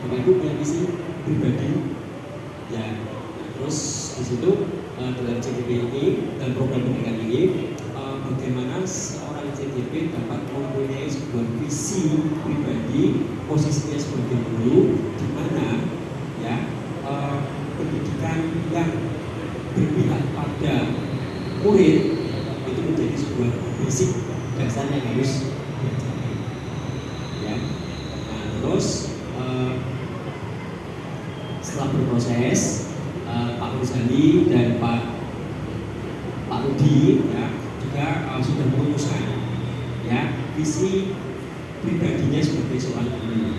Bapak Ibu punya visi pribadi ya. Nah, terus di situ dalam CGP ini dan program pendidikan ini bagaimana seorang CGP dapat mempunyai sebuah visi pribadi, posisinya sebagai guru, di mana ya pendidikan yang berpihak pada murid itu menjadi sebuah basic dasar yang harus diajarkan ya. Nah, terus setelah berproses Pak Ruzali dan Pak Rudi ya juga sudah merumuskan ya visi pribadinya sebagai seorang guru.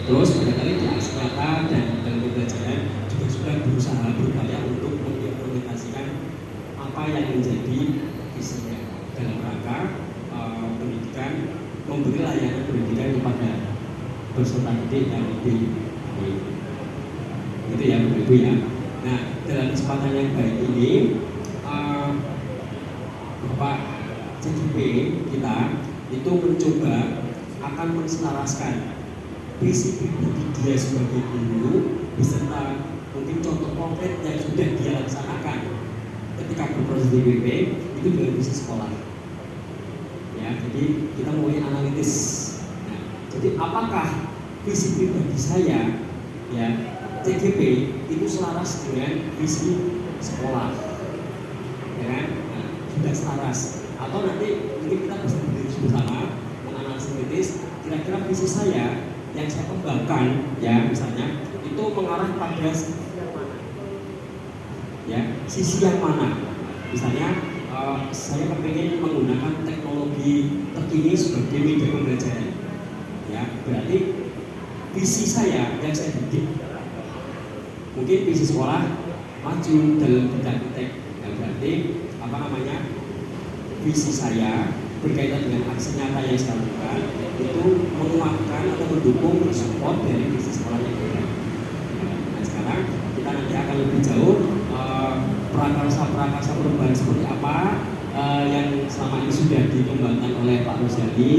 Terus barangkali di Aksara dan dalam pembelajaran juga sudah berusaha berupaya untuk mengimplementasikan apa yang menjadi visinya dalam rangka pendidikan, memberi layanan pendidikan kepada peserta didik yang lebih baik. Gitu ya Bapak Ibu ya. Nah, dalam kesempatan yang baik ini Bapak CGP kita itu mencoba akan menselaraskan visi pribadi dia sebagai guru beserta mungkin contoh konkret yang sudah dia laksanakan ketika berproses di BP itu dengan visi sekolah ya. Jadi kita mulai analitis. Nah, jadi apakah visi pribadi saya ya CGP itu selaras dengan visi sekolah ya kan? Nah, sudah selaras atau nanti mungkin kita bisa berdiskusi bersama menganalisis kritis kira-kira visi saya yang saya kembangkan ya misalnya itu mengarah pada sisi yang mana misalnya saya kepingin menggunakan teknologi terkini sebagai media pembelajaran ya, berarti visi saya yang saya bikin mungkin visi sekolah maju dalam bidang tek ya, berarti visi saya berkaitan dengan aksi nyata yang saya lakukan itu menguatkan atau mendukung support dari visi sekolah yang ada. Nah, sekarang kita nanti akan lebih jauh prakarsa perubahan seperti apa yang selama ini sudah dikembangkan oleh Pak Ruzali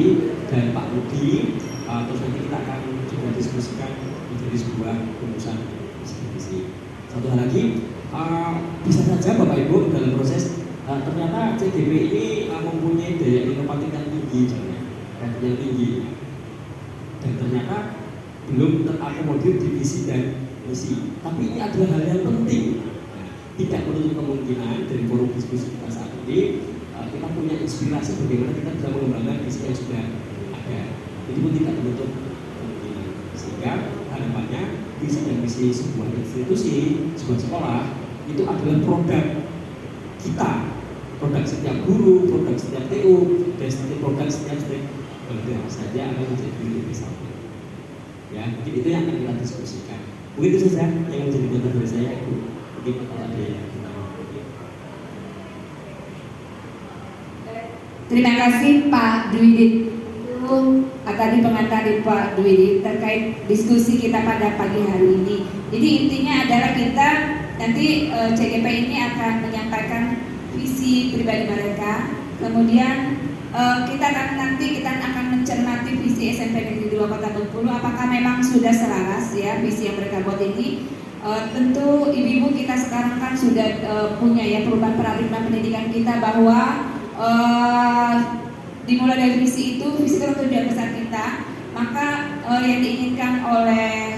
dan Pak Rudi. Terus nanti kita akan juga diskusikan menjadi sebuah rumusan visi. Satu hal lagi, bisa saja Bapak Ibu dalam proses ternyata CGP ini mempunyai daya inovatif yang tinggi, yang tinggi, dan ternyata belum terakomodir di visi dan misi. Tapi ini adalah hal yang penting. Tidak menutup kemungkinan dari forum diskusi kita saat ini kita punya inspirasi bagaimana kita bisa mengembangkan visi yang sudah ada. Itu pun tidak menutup kemungkinan. Sehingga harapannya visi dan misi sebuah institusi, sebuah sekolah itu adalah produk kita, produk setiap guru, produk setiap TU, dan produk setiap stakeholder saja akan menjadi lebih bersama. Ya, mungkin itu yang akan kita diskusikan. Mungkin itu saja yang menjadi komentar dari saya. Mungkin kalau ada yang kita mau. Terima kasih Pak Dwidit. Tadi pengantar dari Pak Dwidit terkait diskusi kita pada pagi hari ini. Jadi intinya adalah kita nanti CGP ini akan menyampaikan visi pribadi mereka. Kemudian kita akan mencermati visi SMP Negeri 2 Kota Bengkulu. Apakah memang sudah selaras ya visi yang mereka buat ini? Tentu ibu-ibu kita sekarang kan sudah punya ya perubahan paradigma pendidikan kita bahwa dimulai dari visi itu tujuan besar kita, maka yang diinginkan oleh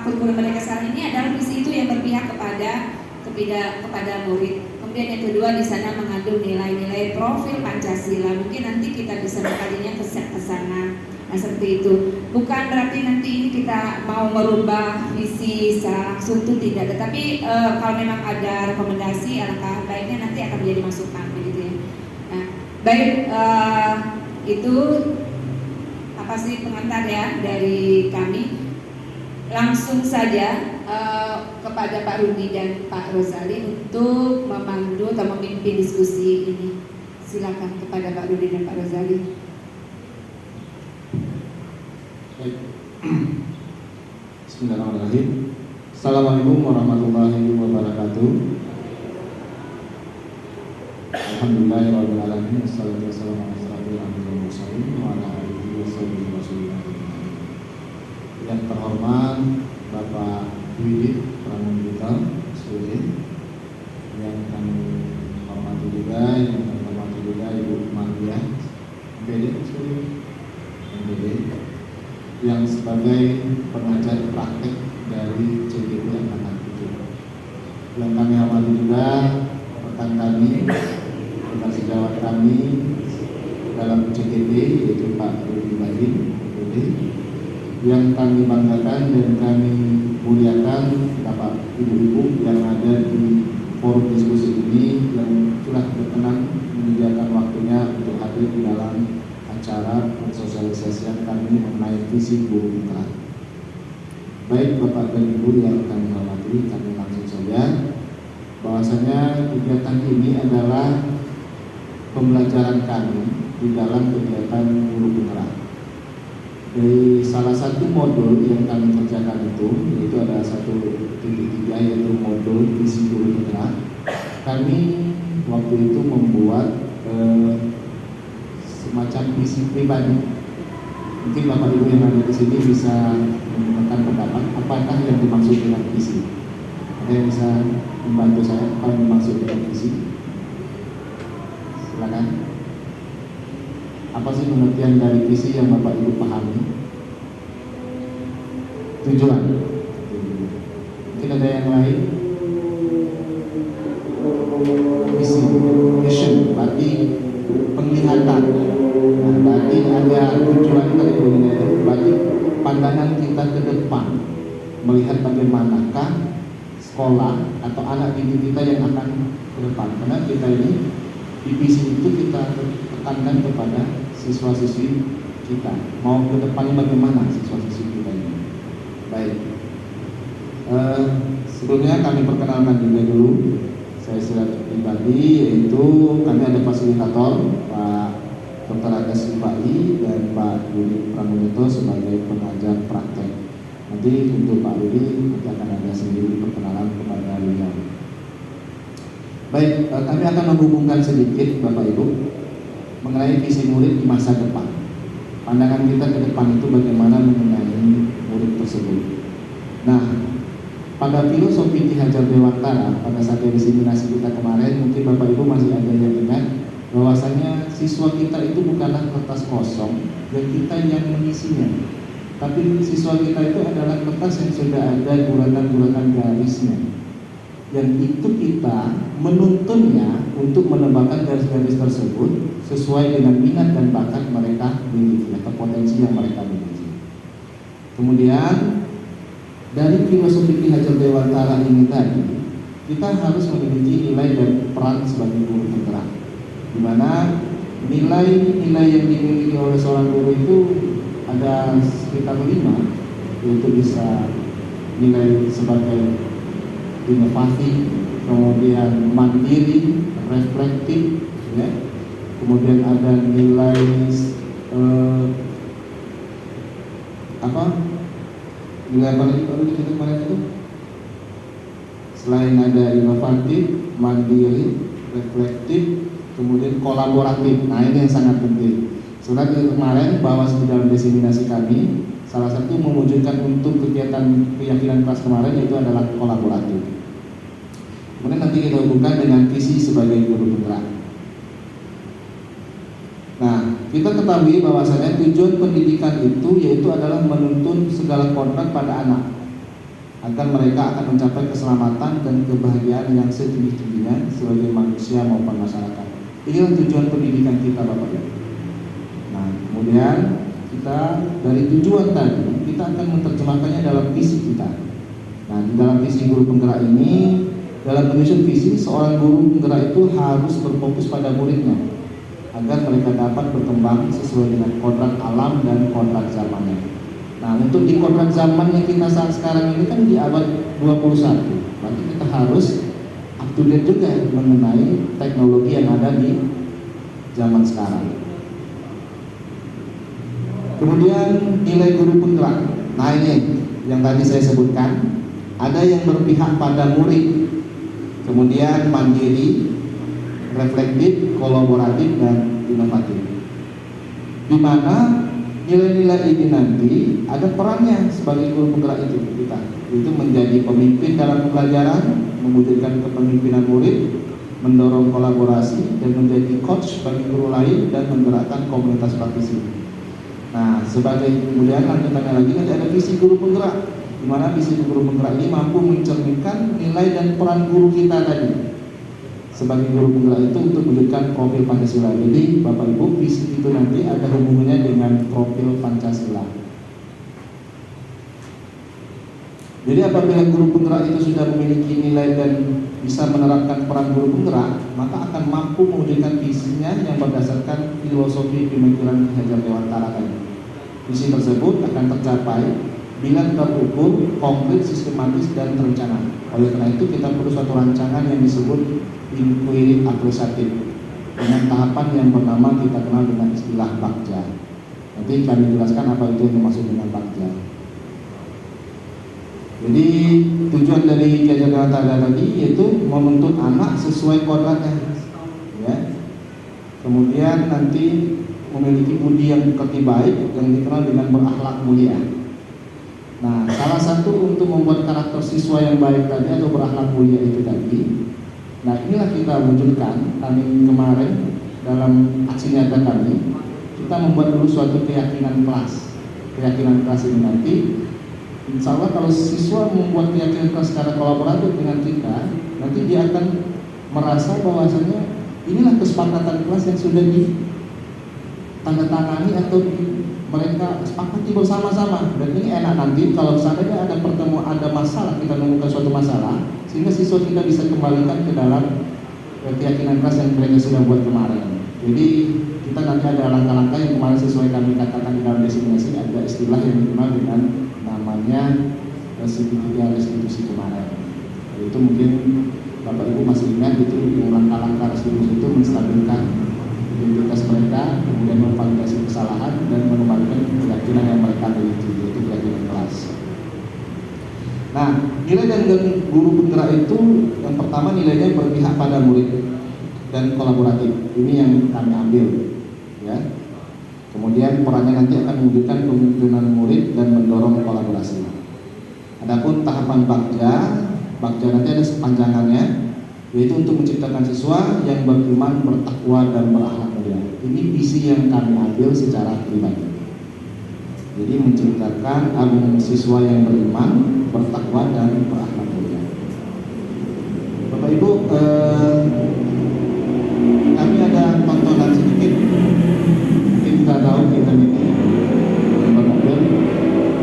kurikulum mereka sekarang ini adalah visi itu yang berpihak kepada murid. Kemudian yang kedua di sana mengandung nilai-nilai profil Pancasila. Mungkin nanti kita bisa mengkajinya ke sana. Nah seperti itu. Bukan berarti nanti ini kita mau merubah visi secara langsung itu tidak. Tetapi kalau memang ada rekomendasi alangkah baiknya nanti akan menjadi masukan begitu ya. Nah, baik itu apa sih pengantar ya dari kami. Langsung saja kepada Pak Rudi dan Pak Ruzali untuk memandu atau memimpin diskusi ini. Silakan kepada Pak Rudi dan Pak Ruzali. Baik. Bismillahirrahmanirrahim. Assalamualaikum warahmatullahi wabarakatuh. Alhamdulillahirabbil alamin. Wassalatu wassalamu ala asyrofil anbiya'i wal mursalin wa ala alihi washabihi wasallam. Yang terhormat Bapak Widit Pramudita Sudin, yang kami hormati juga, Ibu Mardia MPD Sudin, yang sebagai pengajar praktek dari CGP Angkatan 7. Yang kami hormati juga rekan kami, rekan sejawat kami dalam CGP, yaitu Pak Rudi Bahim, yang kami banggakan dan kami muliakan Bapak Ibu-ibu yang ada di forum diskusi ini, yang telah berkenan menyediakan waktunya untuk hadir di dalam acara sosialisasi kami mengenai visi guru mitra. Baik Bapak dan Ibu yang kami hormati, kami langsung saja bahwasanya kegiatan ini adalah pembelajaran kami di dalam kegiatan guru mitra. Dari salah satu modul yang kami kerjakan yaitu ada 1.3, yaitu modul visi guru mitra. Kami waktu itu membuat semacam visi pribadi. Mungkin Bapak Ibu yang ada di sini bisa menggunakan pendapat apakah yang dimaksud dengan visi. Ada yang bisa membantu saya apa yang dimaksud dengan visi? Silakan. Apa sih pengertian dari visi yang Bapak Ibu pahami? Tujuan. Mungkin ada yang lain? Visi, vision, berarti penglihatan. Nah, berarti ada tujuan berarti pandangan kita ke depan, melihat bagaimanakah sekolah atau anak didik kita yang akan ke depan. Karena kita ini di visi itu kita tekankan kepada siswa-siswi kita, mau ke depannya bagaimana siswa-siswi kita ini. Baik, sebelumnya kami perkenalkan juga dulu. Saya secara pribadi, yaitu kami ada fasilitator Pak Dr. Agus Sipai dan Pak Rudi Pramudita sebagai pengajar praktek. Nanti untuk Pak Rudi nanti akan ada sendiri perkenalan kepada beliau. Baik, kami akan menghubungkan sedikit Bapak Ibu mengenai visi murid di masa depan. Pandangan kita ke depan itu bagaimana mengenai murid tersebut. Nah, pada filosofi Ki Hajar Dewantara pada saat diseminasi kita kemarin, mungkin Bapak Ibu masih ada yang ingat bahwasanya siswa kita itu bukanlah kertas kosong dan kita yang mengisinya, tapi siswa kita itu adalah kertas yang sudah ada guratan-guratan garisnya, yang itu kita menuntunnya untuk menambahkan garis-garis tersebut sesuai dengan minat dan bakat mereka miliki atau potensi yang mereka miliki. Kemudian dari filosofi Ki Hajar Dewantara ini tadi, kita harus memiliki nilai dan peran sebagai guru penggerak, di mana nilai-nilai yang dimiliki oleh seorang guru itu ada sekitar 5, yaitu bisa nilai sebagai inovatif, kemudian mandiri, reflektif, ya. Kemudian ada nilai nilai apa lagi kemarin itu? Selain ada inovatif, mandiri, reflektif, kemudian kolaboratif. Nah, ini yang sangat penting. Sebenarnya kemarin bahwa di dalam diseminasi kami, salah satu mewujudkan untuk kegiatan keyakinan kelas kemarin yaitu adalah kolaboratif. Kemudian nanti kita hubungkan dengan visi sebagai guru penggerak. Nah, kita ketahui bahwasanya tujuan pendidikan itu yaitu adalah menuntun segala kodrat pada anak agar mereka akan mencapai keselamatan dan kebahagiaan yang setinggi-tingginya sebagai manusia maupun masyarakat. Inilah tujuan pendidikan kita, Bapak Ibu. Nah, kemudian kita dari tujuan tadi kita akan menerjemahkannya dalam visi kita. Nah, di dalam visi guru penggerak ini, dalam menyusun visi, seorang guru penggerak itu harus berfokus pada muridnya agar mereka dapat berkembang sesuai dengan kodrat alam dan kodrat zamannya. Nah, untuk di kodrat zaman yang kita saat sekarang ini kan di abad 21, berarti kita harus up to date juga mengenai teknologi yang ada di zaman sekarang. Kemudian nilai guru penggerak. Nah, ini yang tadi saya sebutkan, ada yang berpihak pada murid, kemudian mandiri, reflektif, kolaboratif, dan inovatif. Di mana nilai-nilai ini nanti ada perannya sebagai guru penggerak itu kita, itu menjadi pemimpin dalam pembelajaran, mewujudkan kepemimpinan murid, mendorong kolaborasi dan menjadi coach bagi guru lain dan menggerakkan komunitas praktisi. Nah, sebagai kemudian lanjutannya lagi nanti ada visi guru penggerak, di mana visi guru penggerak ini mampu mencerminkan nilai dan peran guru kita tadi sebagai guru penggerak itu untuk mewujudkan profil Pancasila. Jadi Bapak Ibu, visi itu nanti ada hubungannya dengan profil Pancasila. Jadi apabila guru penggerak itu sudah memiliki nilai dan bisa menerapkan peran guru penggerak, maka akan mampu mewujudkan visinya yang berdasarkan filosofi pemikiran Ki Hajar Dewantara tadi. Visi tersebut akan tercapai bila terukur, konkret, sistematis, dan terencana. Oleh karena itu kita perlu suatu rancangan yang disebut inquiry akusatif dengan tahapan yang bernama kita kenal dengan istilah Bagja. Nanti kami jelaskan apa itu yang dimaksud dengan Bagja. Jadi tujuan dari Ki Hajar Dewantara tadi yaitu menuntut anak sesuai kodratnya, ya. Kemudian nanti memiliki budi yang bukti baik yang dikenal dengan berakhlak mulia. Nah, salah satu untuk membuat karakter siswa yang baik tadi atau berakhlak mulia itu tadi, nah inilah kita wujudkan kami kemarin dalam aksi nyata kami. Kita membuat dulu suatu keyakinan kelas. Keyakinan kelas ini nanti, insya Allah kalau siswa membuat keyakinan kelas secara kolaboratif dengan kita, nanti dia akan merasa bahwasanya inilah kesepakatan kelas yang sudah ditandatangani atau mereka sepakati bersama-sama. Dan ini enak nanti kalau seandainya ada pertemuan, ada masalah, kita menemukan suatu masalah, sehingga siswa kita bisa kembalikan ke dalam keyakinan kelas yang mereka sudah buat kemarin. Jadi kita nanti ada langkah-langkah yang kemarin sesuai kami katakan di dalam destinasi, ada istilah yang dikenal dengan namanya segitiga restitusi kemarin. Itu mungkin Bapak Ibu masih ingat, itu langkah-langkah restitusi itu menstabilkan identitas mereka, kemudian memvalidasi kesalahan dan mengembalikan keyakinan yang mereka miliki, yaitu keyakinan kelas. Nah, nilai dan guru penggerak itu yang pertama nilainya berpihak pada murid dan kolaboratif. Ini yang kami ambil, ya. Kemudian perannya nanti akan mewujudkan kepemimpinan murid dan mendorong kolaborasi. Adapun tahapan Bagja nanti ada sepanjangannya, yaitu untuk menciptakan siswa yang beriman, bertakwa, dan berakhlak mulia. Ini visi yang kami ambil secara pribadi. Jadi menciptakan siswa yang beriman, bertakwa, dan berakhlak mulia. Bapak Ibu, kami ada tontonan sedikit. Mungkin kita tahu kita ini mobil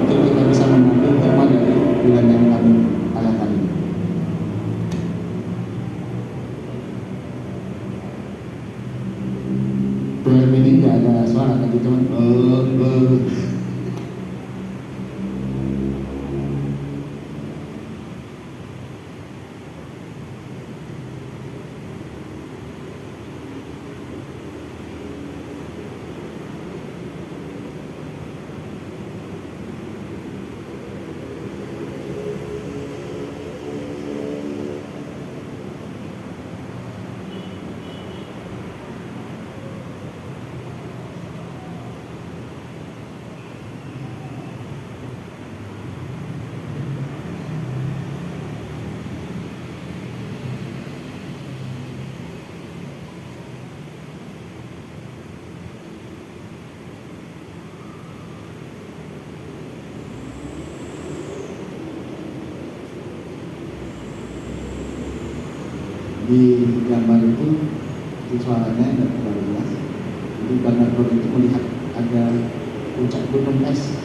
untuk kita bisa mengambil tema dari bulan yang kami tayangkan ini. Film ini nggak ada suara, tapi cuma di gambar itu suaranya tidak terlalu jelas. Jadi gambar itu melihat ada puncak gunung es.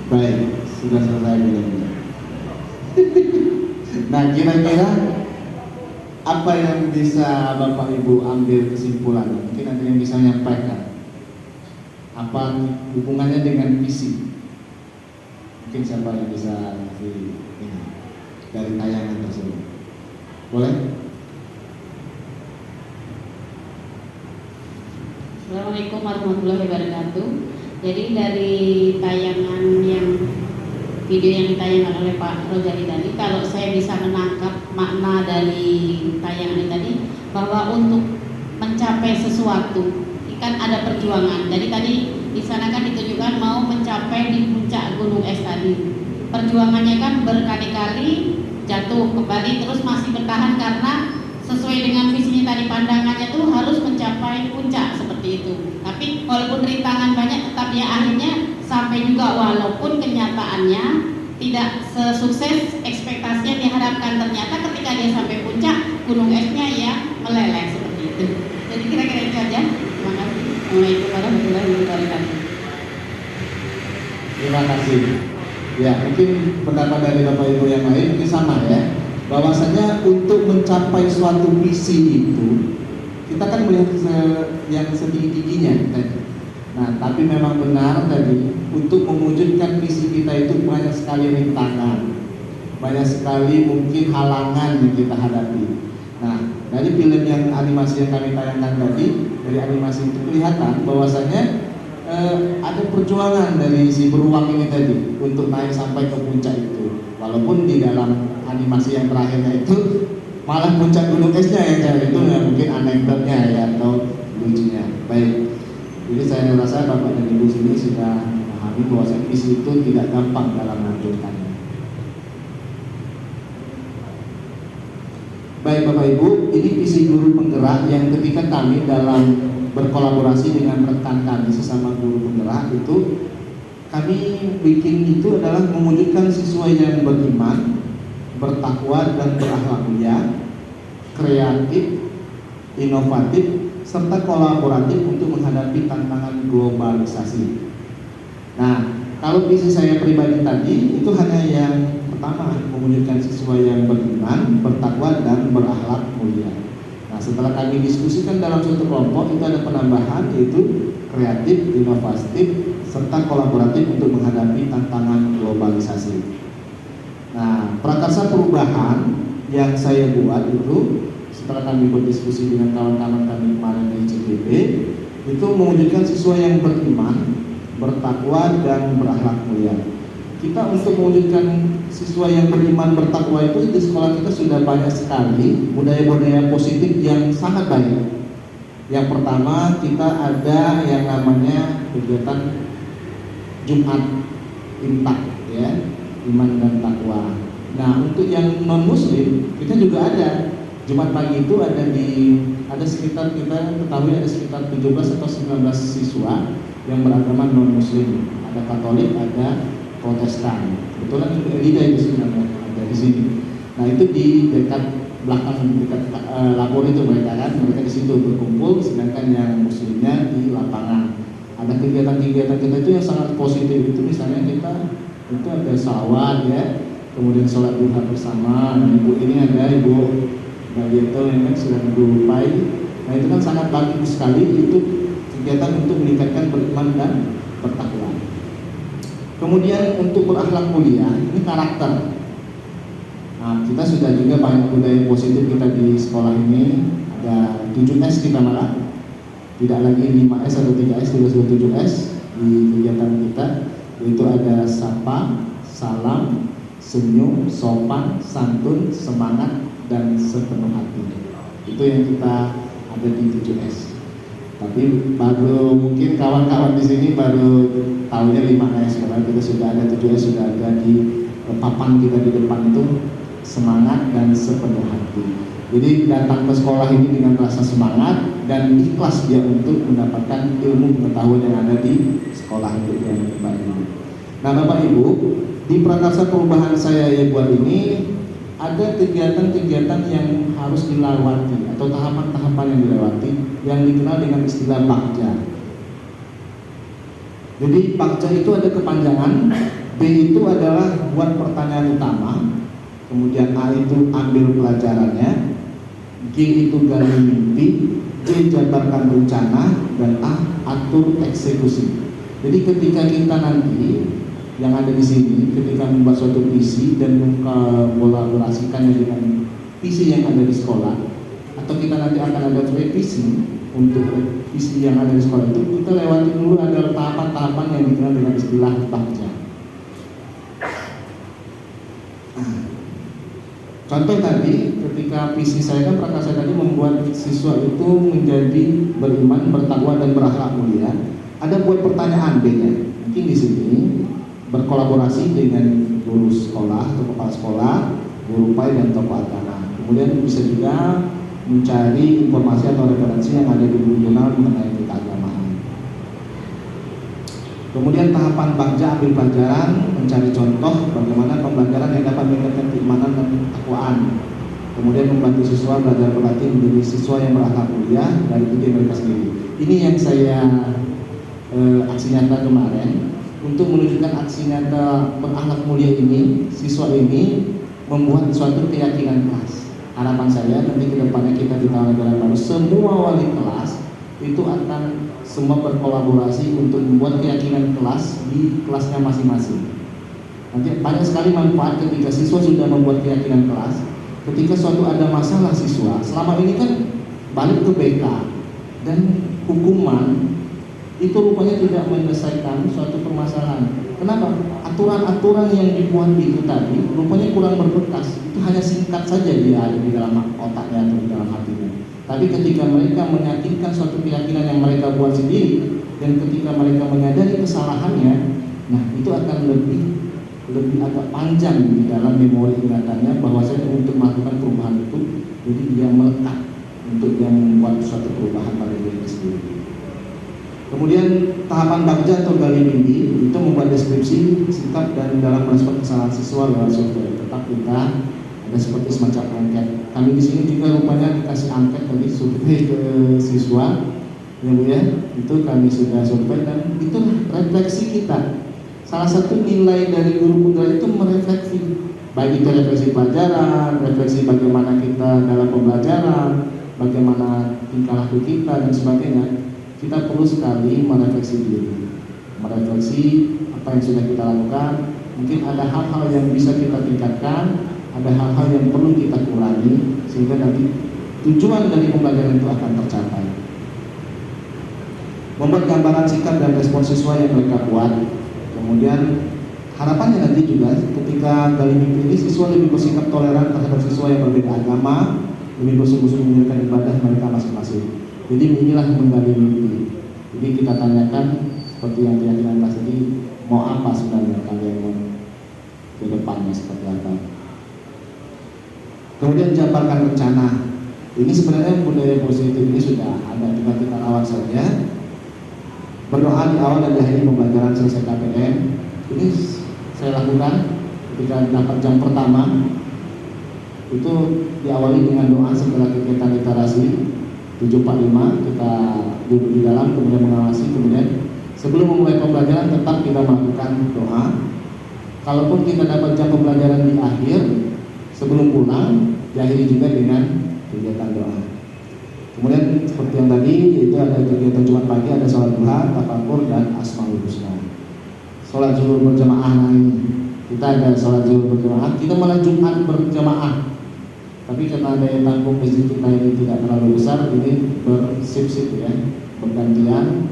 Baik, sudah selesai belum? Nah, kira-kira apa yang bisa Bapak Ibu ambil kesimpulan? Mungkin ada yang bisa menyampaikan. Apa hubungannya dengan visi? Mungkin siapa yang bisa ngasih ini dari tayangan tersebut? Boleh? Assalamualaikum warahmatullahi wabarakatuh. Jadi dari tayangan video yang ditayangkan oleh Pak Rojali tadi, kalau saya bisa menangkap makna dari tayangan ini tadi, bahwa untuk mencapai sesuatu kan ada perjuangan. Jadi tadi di sana kan ditunjukkan mau mencapai di puncak gunung es tadi. Perjuangannya kan berkali-kali jatuh kembali terus masih bertahan karena sesuai dengan visinya tadi, pandangannya tuh harus mencapai puncak seperti itu. Tapi walaupun rintangan banyak, tetap ya akhirnya sampai juga, walaupun kenyataannya tidak sesukses ekspektasinya diharapkan. Ternyata ketika dia sampai puncak, gunung esnya yang meleleh seperti itu. Jadi kira-kira itu aja. Terima kasih. Assalamualaikum warahmatullahi wabarakatuh. Terima kasih. Ya, mungkin pendapat dari Bapak Ibu yang lain ini sama ya. Bahwasanya untuk mencapai suatu visi itu kita kan melihat yang setinggi-tingginya tadi. Nah, tapi memang benar tadi untuk mewujudkan visi kita itu banyak sekali rintangan, banyak sekali mungkin halangan yang kita hadapi. Nah, dari film yang animasi yang kami tayangkan tadi, dari animasi itu kelihatan bahwasanya ada perjuangan dari si beruang ini tadi untuk naik sampai ke puncak itu. Walaupun di dalam animasi yang terakhirnya itu malah puncak gunung esnya yang cari itu ya, mungkin anekdotnya ya atau lucunya. Baik, jadi saya rasa Bapak dan Ibu sini sudah memahami bahwa visi itu tidak gampang dalam mewujudkannya. Baik Bapak Ibu, ini visi guru penggerak yang ketika kami dalam berkolaborasi dengan rekan kami sesama guru penggerak itu, kami bikin itu adalah mewujudkan siswa yang beriman, bertakwa dan berakhlak mulia, kreatif, inovatif, serta kolaboratif untuk menghadapi tantangan globalisasi. Nah, kalau visi saya pribadi tadi itu hanya yang pertama, mewujudkan siswa yang beriman, bertakwa dan berakhlak mulia. Nah, setelah kami diskusikan dalam suatu kelompok itu ada penambahan yaitu kreatif, inovatif, serta kolaboratif untuk menghadapi tantangan globalisasi. Nah, prakarsa perubahan yang saya buat itu setelah kami berdiskusi dengan kawan-kawan kami kemarin di CGB itu mewujudkan siswa yang beriman, bertakwa dan berakhlak mulia. Kita untuk mewujudkan siswa yang beriman, bertakwa itu di sekolah kita sudah banyak sekali budaya-budaya positif yang sangat baik. Yang pertama kita ada yang namanya kegiatan Jumat Imtak ya, iman dan takwa. Nah, untuk yang non muslim kita juga ada Jumat pagi itu ada sekitar, kita ketahui ada sekitar 17 atau 19 siswa yang beragama non muslim. Ada Katolik, ada Protestan. Kebetulan itu Elida itu sebenarnya ada di sini. Nah, itu di dekat belakang dekat labor itu mereka di situ berkumpul, sedangkan yang muslimnya di lapangan. Ada kegiatan-kegiatan kita itu yang sangat positif itu, misalnya kita itu ada salawat ya, kemudian sholat duha bersama. Nah, ibu ini ada Ibu Bagieto yang kan sudah berupai. Nah, itu kan sangat bagus sekali, itu kegiatan untuk meningkatkan beriman dan bertakwa. Kemudian untuk berakhlak mulia, ini karakter. Nah, kita sudah juga banyak budaya positif kita di sekolah ini. Ada 7S kita malah, tidak lagi 5S atau 3S, sudah 7S. di kegiatan kita, yaitu ada sapa, salam, senyum, sopan, santun, semangat, dan sepenuh hati. Itu yang kita ada di 7S. Tapi baru mungkin kawan-kawan di sini baru tahunya 5S, karena kita sudah ada 7S, sudah ada di papan kita di depan itu semangat dan sepenuh hati. Jadi datang ke sekolah ini dengan rasa semangat dan ikhlas dia untuk mendapatkan ilmu pengetahuan yang ada di sekolah itu yang baik ini. Nah Bapak Ibu, di Prakarsa Perubahan saya yang buat ini ada kegiatan-kegiatan yang harus dilewati atau tahapan-tahapan yang dilewati yang dikenal dengan istilah bakja. Jadi bakja itu ada kepanjangan. B itu adalah buat pertanyaan utama, kemudian A itu ambil pelajarannya, G itu gali mimpi, J jabarkan rencana, dan A atur eksekusi. Jadi ketika kita nanti yang ada di sini, ketika membuat suatu visi dan mengkolaborasikannya dengan visi yang ada di sekolah, atau kita nanti akan ada revisi untuk visi yang ada di sekolah itu, kita lewati dulu ada tahapan-tahapan yang dikenal dengan istilah bakja. Contoh tadi, ketika visi saya kan prakarsa tadi membuat siswa itu menjadi beriman, bertakwa, dan berakhlak mulia. Ada buat pertanyaan B-nya. Mungkin di sini berkolaborasi dengan guru sekolah atau kepala sekolah, guru PAI, dan tokoh agama. Kemudian bisa juga mencari informasi atau referensi yang ada di buku jurnal mengenai keagamaan. Kemudian tahapan bakja ambil pelajaran, mencari contoh bagaimana pembelajaran yang dapat meningkatkan keimanan dan ketakwaan. Kemudian membantu siswa belajar berlatih menjadi siswa yang berakhlak mulia dari ide mereka sendiri. Ini yang saya aksi nyata kemarin untuk menunjukkan aksi nyata berakhlak mulia ini. Siswa ini membuat suatu keyakinan kelas. Harapan saya nanti ke depannya kita di tahun ajaran baru semua wali kelas itu akan semua berkolaborasi untuk membuat keyakinan kelas di kelasnya masing-masing. Nanti banyak sekali manfaat ketika siswa sudah membuat keyakinan kelas. Ketika suatu ada masalah siswa, selama ini kan balik ke BK dan hukuman itu rupanya tidak menyelesaikan suatu permasalahan. Kenapa? Aturan-aturan yang dibuat itu tadi rupanya kurang berbekas. Itu hanya singkat saja dia ada di dalam otaknya atau di dalam hatinya. Tapi ketika mereka meyakinkan suatu keyakinan yang mereka buat sendiri, dan ketika mereka menyadari kesalahannya, nah itu akan lebih agak panjang di dalam memori ingatannya bahwasanya untuk melakukan perubahan itu, jadi dia melekat untuk dia membuat suatu perubahan pada diri sendiri. Kemudian tahapan bakja atau gali mimpi itu membuat deskripsi sikap dan dalam merespon kesalahan siswa lewat software. Tetap kita ada seperti semacam angket. Kami di sini juga rupanya dikasih angket tadi survei ke siswa, ya Bu ya. Itu kami sudah survei dan itu refleksi kita. Salah satu nilai dari guru putra itu merefleksi, baik itu refleksi pelajaran, refleksi bagaimana kita dalam pembelajaran, bagaimana tingkah laku kita dan sebagainya. Kita perlu sekali merefleksi diri, merefleksi apa yang sudah kita lakukan. Mungkin ada hal-hal yang bisa kita tingkatkan, ada hal-hal yang perlu kita kurangi sehingga nanti tujuan dari pembelajaran itu akan tercapai. Membuat gambaran sikap dan respon siswa yang mereka buat. Kemudian harapannya nanti juga ketika gali mimpi ini siswa lebih bersikap toleran terhadap siswa yang berbeda agama, lebih bersungguh-sungguh menjalankan ibadah mereka masing-masing. Jadi inilah menggali mimpi. Jadi kita tanyakan seperti yang keyakinan kelas tadi, mau apa sebenarnya kalian mau ke depannya seperti apa. Kemudian jabarkan rencana. Ini sebenarnya budaya positif ini sudah ada, tinggal kita rawat saja. Berdoa di awal dan di akhir pembelajaran selesai KPM. Ini saya lakukan ketika dapat jam pertama. Itu diawali dengan doa setelah kegiatan literasi 745 kita duduk di dalam kemudian mengawasi, kemudian sebelum memulai pembelajaran tetap kita melakukan doa. Kalaupun kita dapat jam pembelajaran di akhir sebelum pulang diakhiri juga dengan kegiatan doa. Kemudian seperti yang tadi itu ada kegiatan Jumat pagi, ada sholat duha, tafakur, dan asmaul husna. Sholat zuhur berjamaah naik. Kita ada sholat zuhur berjamaah, kita malah Jumat berjamaah. Tapi karena daya tampung masjid kita ini tidak terlalu besar, jadi bersip-sip ya, bergantian.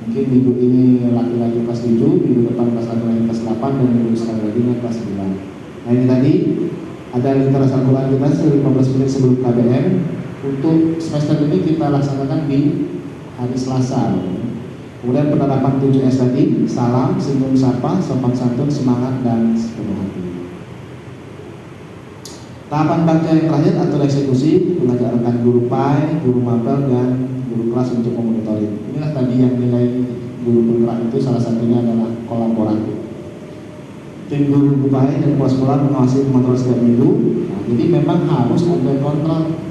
Mungkin minggu ini laki-laki kelas 7, minggu depan kelas laki-laki kelas 8, dan minggu sekali lagi kelas 9. Nah ini tadi ada literasi Al-Quran kita 15 menit sebelum KBM. Untuk semester ini kita laksanakan di hari Selasa. Kemudian penerapan 7S tadi, salam, senyum, sapa, sopan santun, semangat, dan sepenuh hati. Tahapan baca yang terakhir atau eksekusi, mengajak rekan guru PAI, guru mapel, dan guru kelas untuk memonitoring. Inilah tadi yang nilai guru penggerak itu, salah satunya adalah kolaboratif. Tim guru PAI dan kepala sekolah mengawasi pemantauan setiap minggu. Nah, jadi memang harus ada kontrol.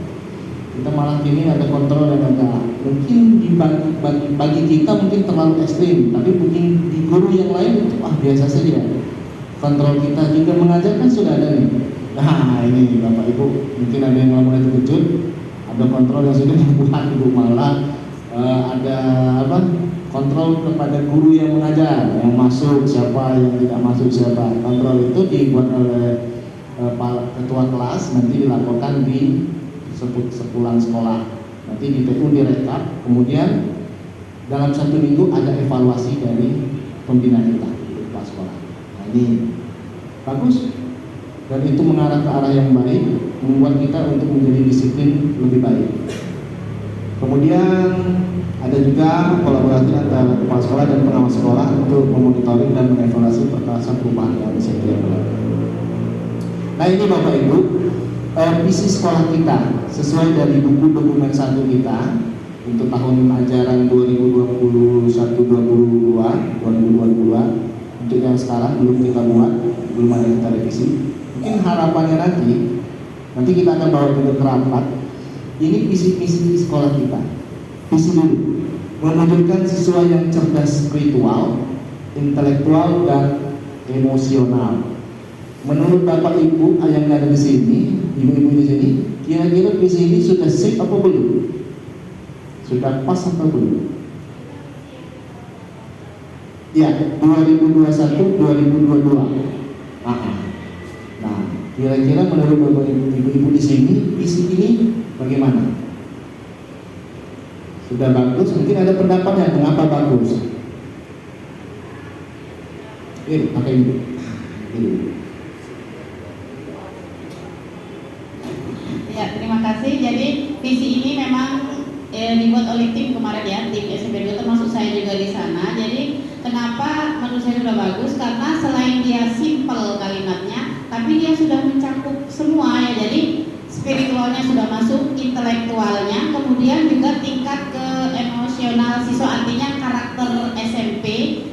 Kita malah kini ada kontrol yang agak mungkin bagi kita mungkin terlalu ekstrim, tapi mungkin di guru yang lain itu biasa saja. Kontrol kita juga mengajar kan sudah ada nih. Nah ini Bapak Ibu mungkin ada yang mulai terkejut, ada kontrol yang sudah dibuat Ibu, malah ada kontrol kepada guru yang mengajar, yang masuk siapa, yang tidak masuk siapa. Kontrol itu dibuat oleh ketua kelas, nanti dilaporkan di sepulang sekolah, nanti di TU direkap, kemudian dalam 1 minggu ada evaluasi dari pembina kita di kepala sekolah. Nah ini bagus. Dan itu mengarah ke arah yang baik, membuat kita untuk menjadi disiplin lebih baik. Kemudian ada juga kolaborasi antara kepala sekolah dan pengawas sekolah untuk memonitoring dan mengevaluasi perkerasan perubahan yang setiap bulan. Nah ini Bapak Ibu, visi sekolah kita sesuai dari buku dokumen 1 kita untuk tahun ajaran 2021-2022 untuk yang sekarang belum kita buat, belum ada kita revisi. Mungkin harapannya nanti kita akan bawa juga ke rapat. Ini visi-visi sekolah kita. Visi dulu, menunjukkan siswa yang cerdas spiritual, intelektual, dan emosional. Menurut Bapak Ibu yang ada di sini, ibu-ibu di sini, kira-kira visi ini sudah sip apa belum? Sudah pas atau belum? Ya, 2021-2022. Nah, kira-kira menurut Bapak Ibu di sini, visi ini bagaimana? Sudah bagus? Mungkin ada pendapatnya mengapa bagus? Ini pakai ini. Ya, terima kasih. Jadi visi ini memang dibuat oleh tim kemarin ya, tim SMP 2 termasuk saya juga di sana. Jadi kenapa menurut saya sudah bagus? Karena selain dia simple kalimatnya, tapi dia sudah mencakup semua ya. Jadi spiritualnya sudah masuk, intelektualnya, kemudian juga tingkat ke emosional siswa, artinya karakter SMP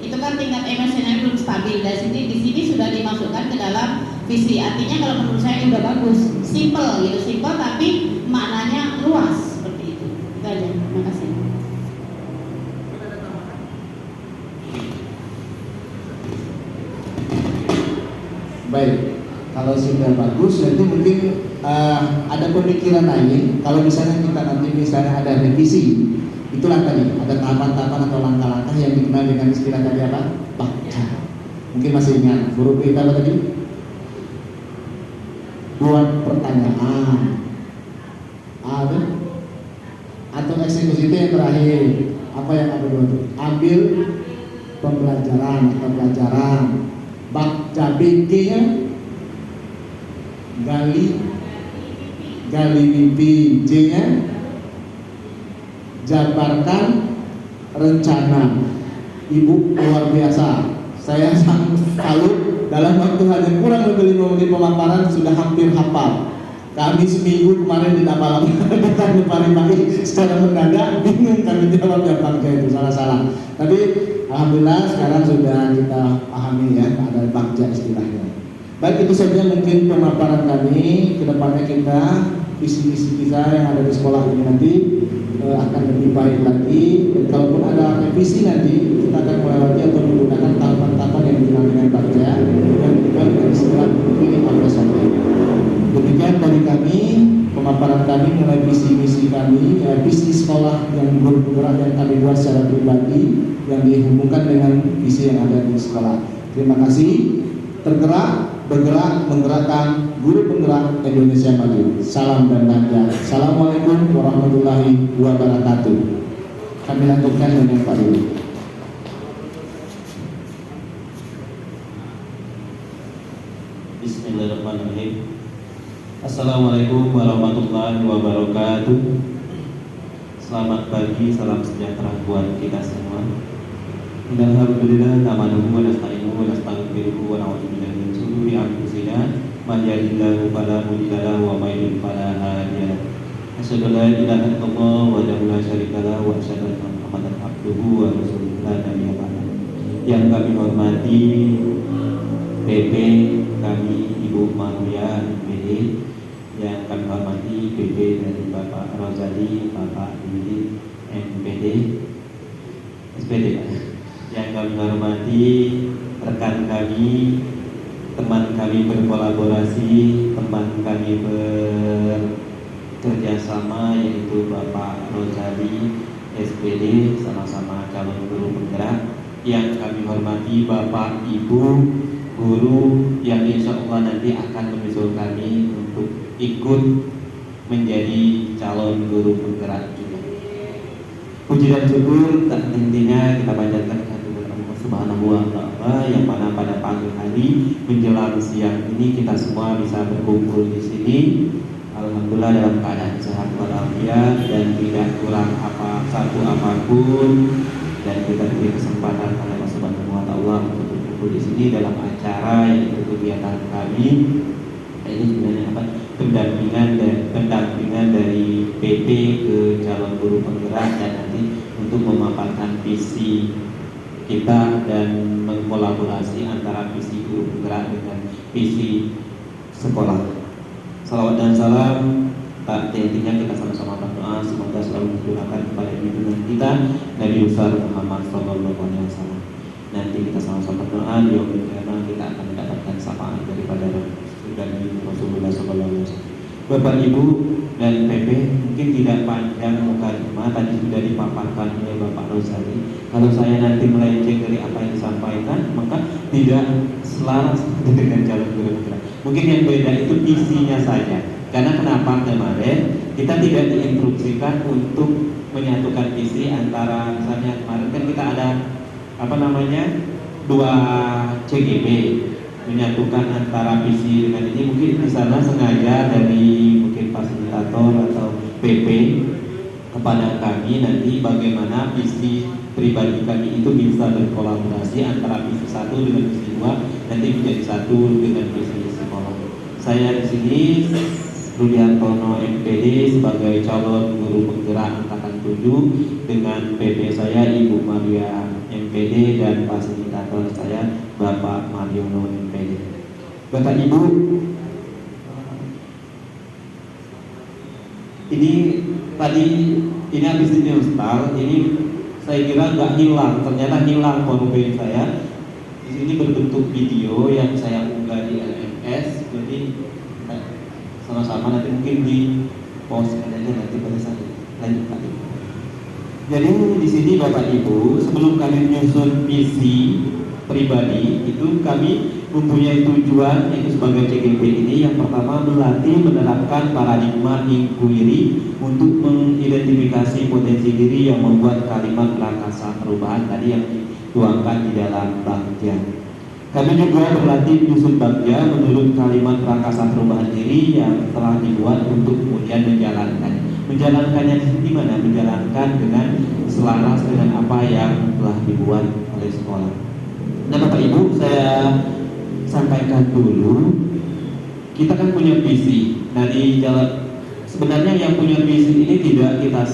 itu kan tingkat emosionalnya belum stabil. Dan di sini sudah dimasukkan ke dalam visi. Artinya kalau menurut saya udah bagus, simple gitu, simple tapi maknanya luas seperti itu. Itu aja. Terima kasih. Baik, kalau sudah bagus, nanti mungkin ada pemikiran lain. Kalau misalnya kita nanti ada revisi, itulah tadi ada tahapan-tahapan atau langkah-langkah yang dikenal dengan istilah tadi apa? Baca. Mungkin masih ingat huruf kita apa tadi? Buat pertanyaan, atau eksekusi itu yang terakhir. Apa yang ada dulu? Ambil pembelajaran atau pelajaran. Baca BG-nya, gali mimpi, J-nya jabarkan rencana. Ibu luar biasa. Saya sangat salut, dalam waktu hanya kurang lebih 5 menit pemaparan sudah hampir hafal. Kami seminggu kemarin tidak malam ditanya pagi secara mendadak, bingung kami jawabnya bangga itu salah-salah. Tapi alhamdulillah sekarang sudah kita pahami ya, ada bangga istilahnya. Baik, itu saja mungkin pemaparan kami. Kedepannya kita visi-visi kita yang ada di sekolah ini nanti akan lebih baik lagi. Dan kalaupun ada revisi nanti kita akan melewati atau menggunakan tahapan-tahapan yang dikenal dengan baca dan juga dengan istilah pilih sampai. Demikian dari kami, pemaparan kami mengenai visi-visi kami, visi sekolah yang bergerak yang kami buat secara pribadi yang dihubungkan dengan visi yang ada di sekolah. Terima kasih. Tergerak, bergerak, menggerakkan guru penggerak Indonesia Maju. Salam dan bahagia. Assalamualaikum warahmatullahi wabarakatuh. Kami lanjutkan dengan Pak Dulu. Bismillahirrahmanirrahim. Assalamualaikum warahmatullahi wabarakatuh. Selamat pagi, salam sejahtera buat kita semua. Alhamdulillah, nahmaduhu wa nasta'inuhu wa nastaghfiruhu wa na'udzu billahi min shururi anfusina may yahdihillahu fala mudilla lahu wa may yudlil fala hadiya lahu. Asyhadu an la ilaha illallah wahdahu la syarika lahu wa asyhadu anna Muhammadan abduhu wa rasuluhu la nabiyya ba'dahu. Yang kami hormati PP kami Ibu Maria MPD, yang kami hormati PP dari Bapak Rozali, Bapak Didi MPD, SPD, yang kami hormati rekan kami, teman kami berkolaborasi, teman kami bekerja sama, yaitu Bapak Rozali SPD, sama-sama calon guru penggerak. Yang kami hormati Bapak Ibu guru yang insya Allah nanti akan menyusul kami untuk ikut menjadi calon guru penggerak juga. Puji dan syukur tak hentinya kita panjatkan kehadirat Allah Subhanahu wa Ta'ala, yang mana pada pagi hari menjelang siang ini kita semua bisa berkumpul di sini. Alhamdulillah dalam keadaan sehat walafiat dan tidak kurang apapun, dan kita diberi kesempatan oleh Allah Subhanahu wa Ta'ala untuk di sini dalam acara yaitu kegiatan kami, ini sebenarnya pendampingan dari PP ke calon guru penggerak, dan nanti untuk memaparkan visi kita dan mengkolaborasi antara visi guru penggerak dengan visi sekolah. Salawat dan salam tak intinya kita sama-sama berdoa semoga selalu digunakan kepada junjungan kita Nabi besar Muhammad SAW. Nanti kita sama-sama berdoa di yaumil qiyamah kita akan mendapatkan syafaat daripada Rasulullah SAW. Bapak Ibu dan PP, mungkin tidak panjang mukadimah, tadi sudah dipaparkan oleh Bapak Rozali. Kalau saya nanti melenceng dari apa yang disampaikan, maka tidak selaras dengan calon guru penggerak. Mungkin yang beda itu isinya saja. Karena kenapa kemarin kita tidak diinstruksikan untuk menyatukan visi antara, misalnya kemarin kan kita ada dua CGP, menyatukan antara visi dengan ini. Mungkin di sana sengaja dari mungkin fasilitator atau PP kepada kami nanti bagaimana visi pribadi kami itu bisa berkolaborasi antara visi satu dengan visi dua, nanti menjadi satu dengan visi sekolah. Saya di sini Rudiantono MPD sebagai calon guru penggerak angkatan 7 dengan PP saya Ibu Maria MPD dan fasilitator saya Bapak Mariono MPD. Bapak Ibu, ini tadi ini habis ini install, ini saya kira nggak hilang, ternyata hilang powerpoint saya. Di sini berbentuk video yang saya unggah di LMS, jadi sama-sama nanti mungkin di post aja nanti pada saat lanjut lagi. Jadi di sini Bapak Ibu, sebelum kami menyusun visi pribadi itu kami mempunyai tujuan yaitu sebagai CGP ini yang pertama melatih menerapkan paradigma inquiry untuk mengidentifikasi potensi diri yang membuat kalimat prakasa perubahan tadi yang dituangkan di dalam bagja. Kami juga berlatih menyusun bagja menurut kalimat prakasa perubahan diri yang telah dibuat untuk kemudian menjalankannya di mana? Menjalankan dengan selaras dengan apa yang telah dibuat oleh sekolah. Nah Bapak Ibu, saya sampaikan dulu, kita kan punya visi. Nah di jalan sebenarnya yang punya visi ini tidak kita,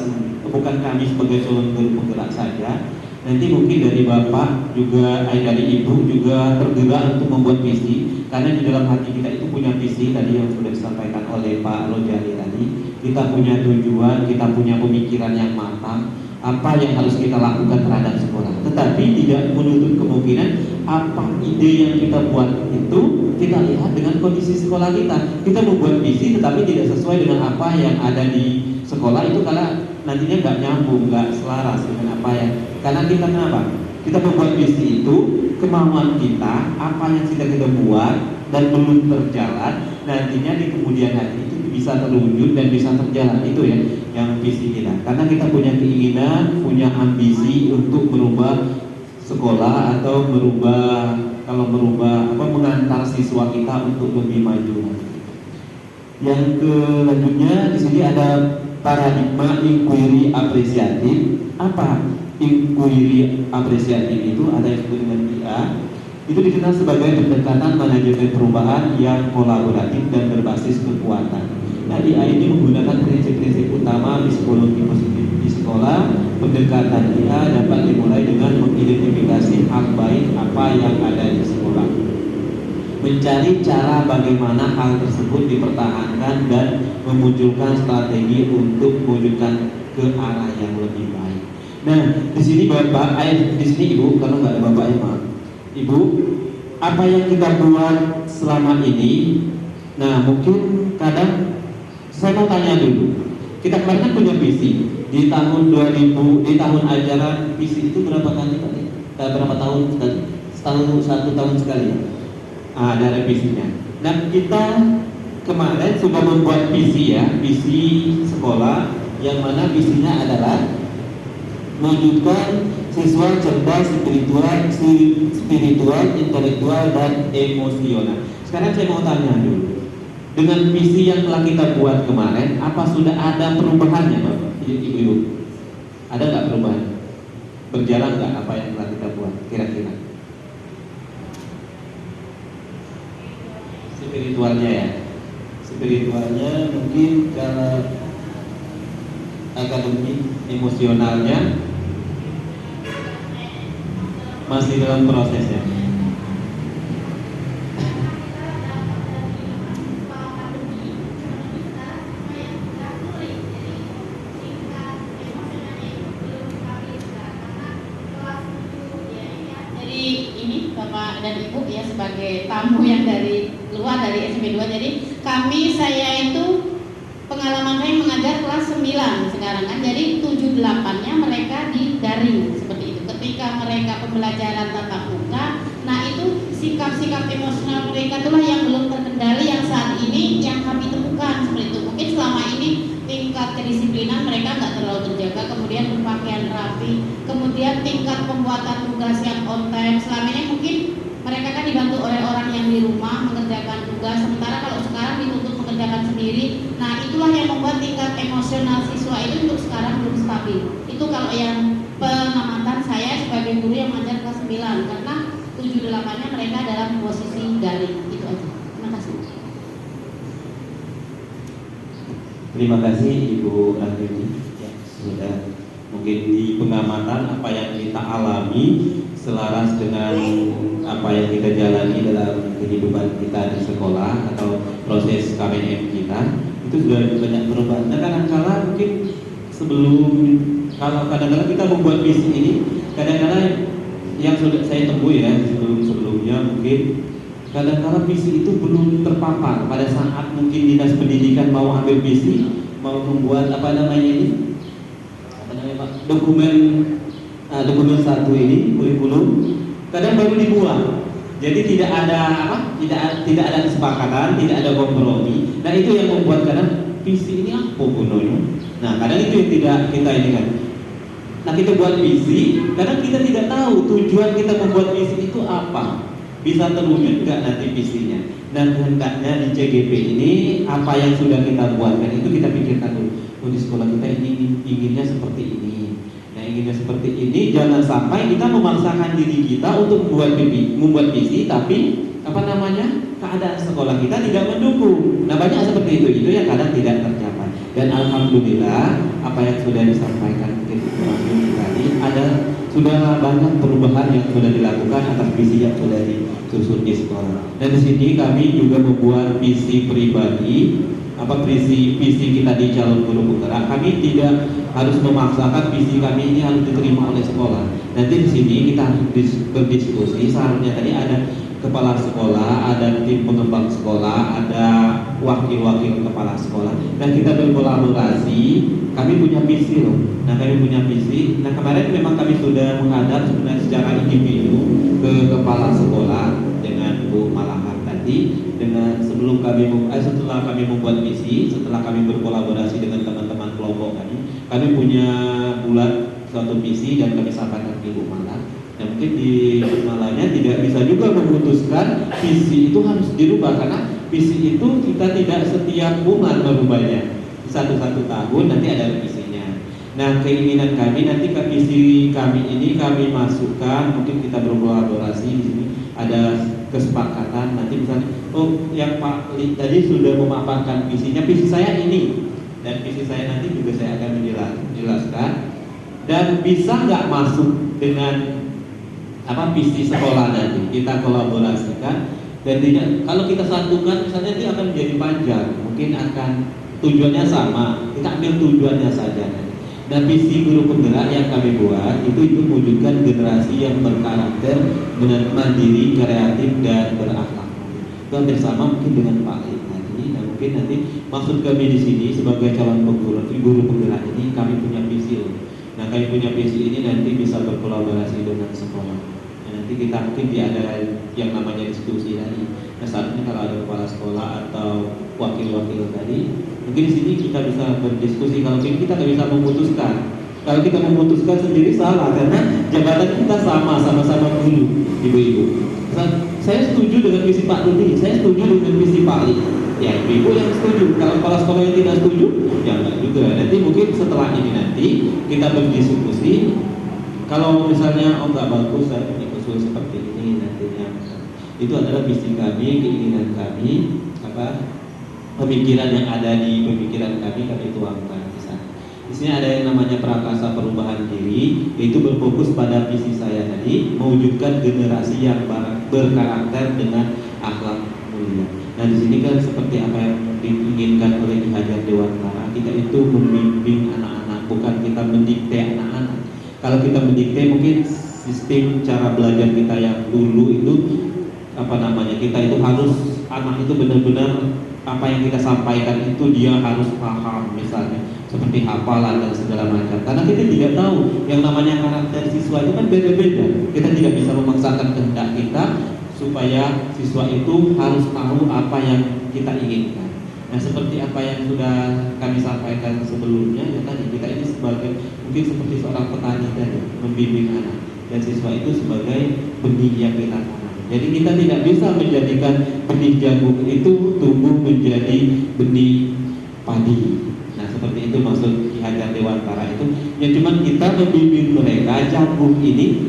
bukan kami sebagai calon guru penggerak saja. Nanti mungkin dari Bapak juga, dari Ibu juga tergerak untuk membuat visi. Karena di dalam hati kita itu punya visi tadi yang sudah disampaikan oleh Pak Rozali tadi. Kita punya tujuan, kita punya pemikiran yang matang, apa yang harus kita lakukan terhadap sekolah. Tetapi tidak menutup kemungkinan apa ide yang kita buat itu kita lihat dengan kondisi sekolah kita. Kita membuat visi tetapi tidak sesuai dengan apa yang ada di sekolah itu, karena nantinya nggak nyambung, nggak selaras dengan apa yang. Karena kita kenapa? Kita membuat visi itu kemauan kita, apa yang sudah kita buat dan belum terjalan, nantinya di kemudian hari itu bisa terwujud dan bisa terjalan. Itu ya yang visi kita. Karena kita punya keinginan, punya ambisi untuk merubah sekolah atau mengantar siswa kita untuk lebih maju. Yang selanjutnya di sini ada paradigma inquiry apresiatif. Apa inquiry apresiatif itu? Ada yang disebut dengan IA. Itu dikenal sebagai pendekatan manajemen perubahan yang kolaboratif dan berbasis kekuatan. Nah, IA ini menggunakan prinsip-prinsip utama psikologi positif di sekolah. Pendekatan IA dapat dimulai dengan mengidentifikasi hal baik apa yang ada di sekolah, mencari cara bagaimana hal tersebut dipertahankan dan memunculkan strategi untuk mewujudkan ke arah yang lebih baik. Nah, di sini Bapak, di sini Ibu, kalau nggak ada Bapaknya maaf. Ibu, apa yang kita buat selama ini? Nah, mungkin kadang saya mau tanya dulu. Kita kemarin kan punya visi di tahun 2000, di tahun ajaran visi itu berapa kali tadi? Berapa tahun sekali? Satu tahun sekali. Ada revisinya. Dan kita kemarin sudah membuat visi ya, visi sekolah yang mana visinya adalah mewujudkan siswa cerdas, spiritual, intelektual, dan emosional. Sekarang saya mau tanya dulu, dengan visi yang telah kita buat kemarin, apa sudah ada perubahannya, Bapak, Ibu-ibu? Ada nggak perubahan? Berjalan nggak apa yang telah kita buat kira-kira? Spiritualnya ya, spiritualnya mungkin karena akademik, emosionalnya masih dalam prosesnya. Jadi ini Bapak dan Ibu ya sebagai tamu yang dari luar dari SMP 2. Jadi saya itu pengalaman saya mengajar kelas 9 sekarang kan. Jadi 7-8-nya mereka di daring seperti itu. Ketika mereka pembelajaran tatap muka, nah itu sikap-sikap emosional mereka itulah yang belum terkendali, yang saat ini yang kami temukan seperti itu. Mungkin selama ini tingkat kedisiplinan mereka nggak terlalu terjaga, kemudian berpakaian rapi, kemudian tingkat pembuatan tugas yang on time. Selama ini mungkin mereka kan dibantu oleh orang yang di rumah mengerjakan tugas, sementara kalau sekarang dituntut mengerjakan sendiri. Nah itulah yang membuat tingkat emosional siswa itu untuk sekarang belum stabil. Itu kalau yang pengamatan saya sebagai guru yang mengajar kelas 9, karena 7-8-nya mereka dalam posisi daring. Itu aja. Terima kasih. Terima kasih Ibu Andini ya, sudah mungkin di pengamatan apa yang kita alami selaras dengan apa yang kita jalani dalam kehidupan kita di sekolah atau proses KBM kita, itu sudah banyak perubahan. Nah, kadang-kala mungkin kalau kadang-kadang kita membuat visi ini, kadang-kadang yang sudah saya temui ya sebelumnya mungkin kadang-kadang visi itu belum terpapar pada saat mungkin dinas pendidikan mau ambil visi, mau membuat dokumen satu ini kurikulum, kadang baru dibuat. Jadi tidak ada kesepakatan, tidak ada kompromi. Dan itu yang membuat kadang visi ini apa gunanya. Nah kadang itu yang tidak kita ini kan. Nah kita buat visi, kadang kita tidak tahu tujuan kita membuat visi itu apa. Bisa terwujud nggak nanti visinya. Dan hendaknya di CGP ini apa yang sudah kita buatkan itu kita pikirkan dulu. Oh, di sekolah kita ini inginnya seperti ini. Nah inginnya seperti ini, jangan sampai kita memaksakan diri kita untuk membuat visi, tapi keadaan sekolah kita tidak mendukung. Nah banyak seperti itu yang kadang tidak tercapai. Dan alhamdulillah apa yang sudah disampaikan tadi sudah banyak perubahan yang sudah dilakukan atas visi yang sudah disusun di sekolah. Dan di sini kami juga membuat visi pribadi, visi kita di calon guru penggerak. Kami tidak harus memaksakan visi kami ini harus diterima oleh sekolah. Nanti di sini kita harus berdiskusi. Seharusnya tadi ada kepala sekolah, ada tim pengembang sekolah, ada wakil-wakil kepala sekolah, dan kita berkolaborasi. Kami punya visi loh. Nah kami punya visi. Nah kemarin memang kami sudah menghadap sebenarnya secara individu ke kepala sekolah dengan Bu Malahar tadi. Setelah kami membuat visi, setelah kami berkolaborasi dengan teman-teman kelompok kami punya bulat suatu visi dan kami sampaikan ke Bu Malahar. Nah mungkin di malahnya tidak bisa juga memutuskan visi itu harus dirubah, karena visi itu kita tidak setiap bulan merubahnya, satu tahun nanti ada revisinya. Nah, keinginan kami nanti ke visi kami ini kami masukkan, mungkin kita berkolaborasi di sini ada kesepakatan nanti misalnya, oh yang Pak Li tadi sudah memaparkan visinya, visi saya ini dan visi saya nanti juga saya akan menjelaskan dan bisa nggak masuk dengan visi sekolah nanti kita kolaborasikan dan tidak, kalau kita satukan misalnya dia akan menjadi panjang, mungkin akan tujuannya sama, kita ambil tujuannya saja. Dan visi guru penggerak yang kami buat itu mewujudkan generasi yang berkarakter, mandiri, kreatif dan berakhlak. Itu hampir sama mungkin dengan Pak Li tadi. Nah, mungkin nanti maksud kami di sini sebagai calon guru penggerak ini kami punya visi. Nah, kami punya visi ini nanti bisa berkolaborasi dengan sekolah. Nah, nanti kita mungkin ada yang namanya diskusi tadi. Nah, saatnya kalau ada kepala sekolah atau wakil-wakil tadi, mungkin di sini kita bisa berdiskusi. Kalau ini kita nggak bisa memutuskan. Kalau kita memutuskan sendiri salah karena jabatan kita sama-sama guru, ibu-ibu. Saya setuju dengan visi Pak Rudi, saya setuju dengan visi Pak Li. Ya, ibu yang setuju. Kalau kepala sekolah yang tidak setuju, ya enggak juga. Nanti mungkin setelah ini nanti kita berdiskusi. Kalau misalnya enggak bagus, saya punya usul seperti ini nantinya. Itu adalah visi kami, keinginan kami, pemikiran yang ada di pemikiran kami tuangkan di sana. Di sini ada yang namanya prakasa perubahan diri, yaitu berfokus pada visi saya tadi, mewujudkan generasi yang berkarakter dengan akhlak mulia. Nah, di sini kan seperti apa yang diinginkan oleh Ki Hajar Dewantara, kita itu membimbing anak-anak, bukan kita mendikte anak-anak. Kalau kita mendikte mungkin sistem cara belajar kita yang dulu itu kita itu harus anak itu benar-benar apa yang kita sampaikan itu dia harus paham, misalnya seperti hafalan dan segala macam. Karena kita tidak tahu yang namanya karakter siswa itu kan beda-beda. Kita tidak bisa memaksakan kehendak kita supaya siswa itu harus tahu apa yang kita inginkan. Nah, seperti apa yang sudah kami sampaikan sebelumnya, ya tadi kita ini sebagai mungkin seperti seorang petani tadi membimbing anak, dan siswa itu sebagai benih yang kita tanam. Jadi kita tidak bisa menjadikan benih jagung itu tumbuh menjadi benih padi. Nah, seperti itu maksud Ki Hajar Dewantara itu. Ya cuman kita membimbing mereka jagung ini,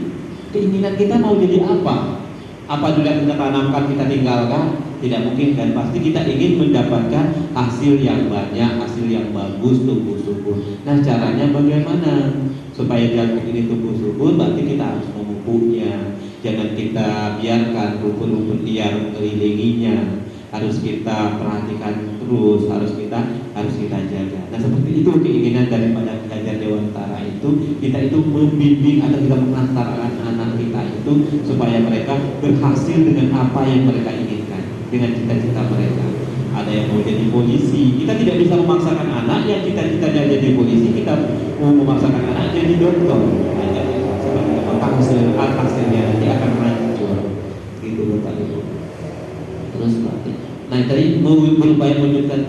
keinginan kita mau jadi apa? Apa sudah kita tanamkan kita tinggalkan? Tidak mungkin kan? Pasti kita ingin mendapatkan hasil yang banyak, hasil yang bagus, tumbuh subur. Nah, caranya bagaimana? Supaya jagung ini tumbuh subur, berarti kita harus memupuknya. Jangan kita biarkan rumput-rumput liar mengelilinginya. Harus kita perhatikan terus, harus kita jaga. Nah, seperti itu keinginan daripada Ki Hajar Dewantara itu. Kita itu membimbing atau kita mengantarkan anak kita itu supaya mereka berhasil dengan apa yang mereka inginkan, dengan cita-cita mereka. Ada yang mau jadi polisi, kita tidak bisa memaksakan anak yang cita-citanya jadi polisi, kita mau memaksakan anak jadi dokter. Hasilnya nanti akan hancur gitu Bapak Ibu. Terus berarti tadi berupaya menunjukkan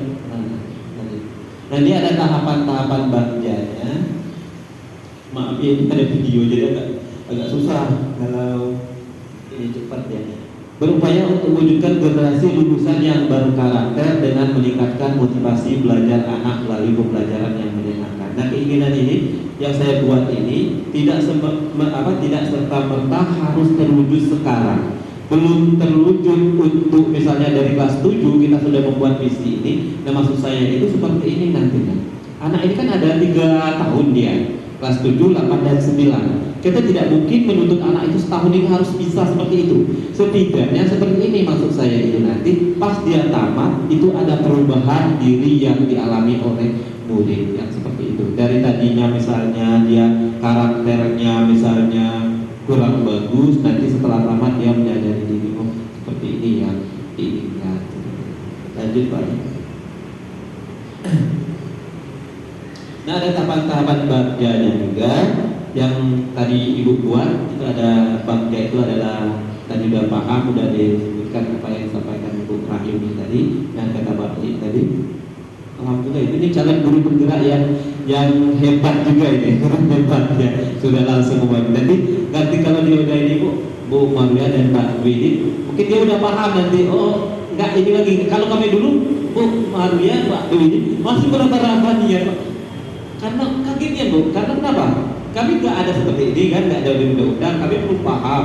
nanti ada tahapan-tahapan bagiannya. Maaf ya, ini ada video jadi agak susah kalau ini cepat ya. Berupaya untuk mewujudkan generasi lulusan yang berkarakter dengan meningkatkan motivasi belajar anak melalui pembelajaran yang menyenangkan. Nah, keinginan ini yang saya buat ini tidak serta-merta harus terwujud sekarang. Belum terwujud untuk misalnya dari kelas 7 kita sudah membuat visi ini. Nah, maksud saya itu seperti ini nantinya. Anak ini kan ada 3 tahun dia, kelas 7, 8, dan 9. Kita tidak mungkin menuntut anak itu setahun ini harus bisa seperti itu. Setidaknya seperti ini maksud saya itu nanti pas dia tamat itu ada perubahan diri yang dialami oleh murid yang seperti itu. Dari tadinya misalnya dia karakternya misalnya kurang bagus, nanti setelah tamat dia menyadari diri, oh seperti ini yang diinginkan. Lanjut Pak. Nah, ada tahapan-tahapan bagiannya juga yang tadi Ibu buat. Itu ada bagja itu adalah tadi sudah paham, sudah disebutkan apa yang disampaikan Ibu Rahimi tadi dan kata Pak Li tadi. Alhamdulillah ini calon guru penggerak yang hebat juga ini, hebat ya, sudah langsung membantu. Nanti kalau dia udah ini Bu Maria dan Pak Widi, mungkin dia udah paham nanti. Oh enggak ini lagi. Kalau kami dulu, Bu Maria, Pak Dewi masih meraba-raba nih ya Pak. Karena kagetnya Bu, karena kenapa? Kami nggak ada seperti ini kan, nggak ada di undang-undang, kami belum paham.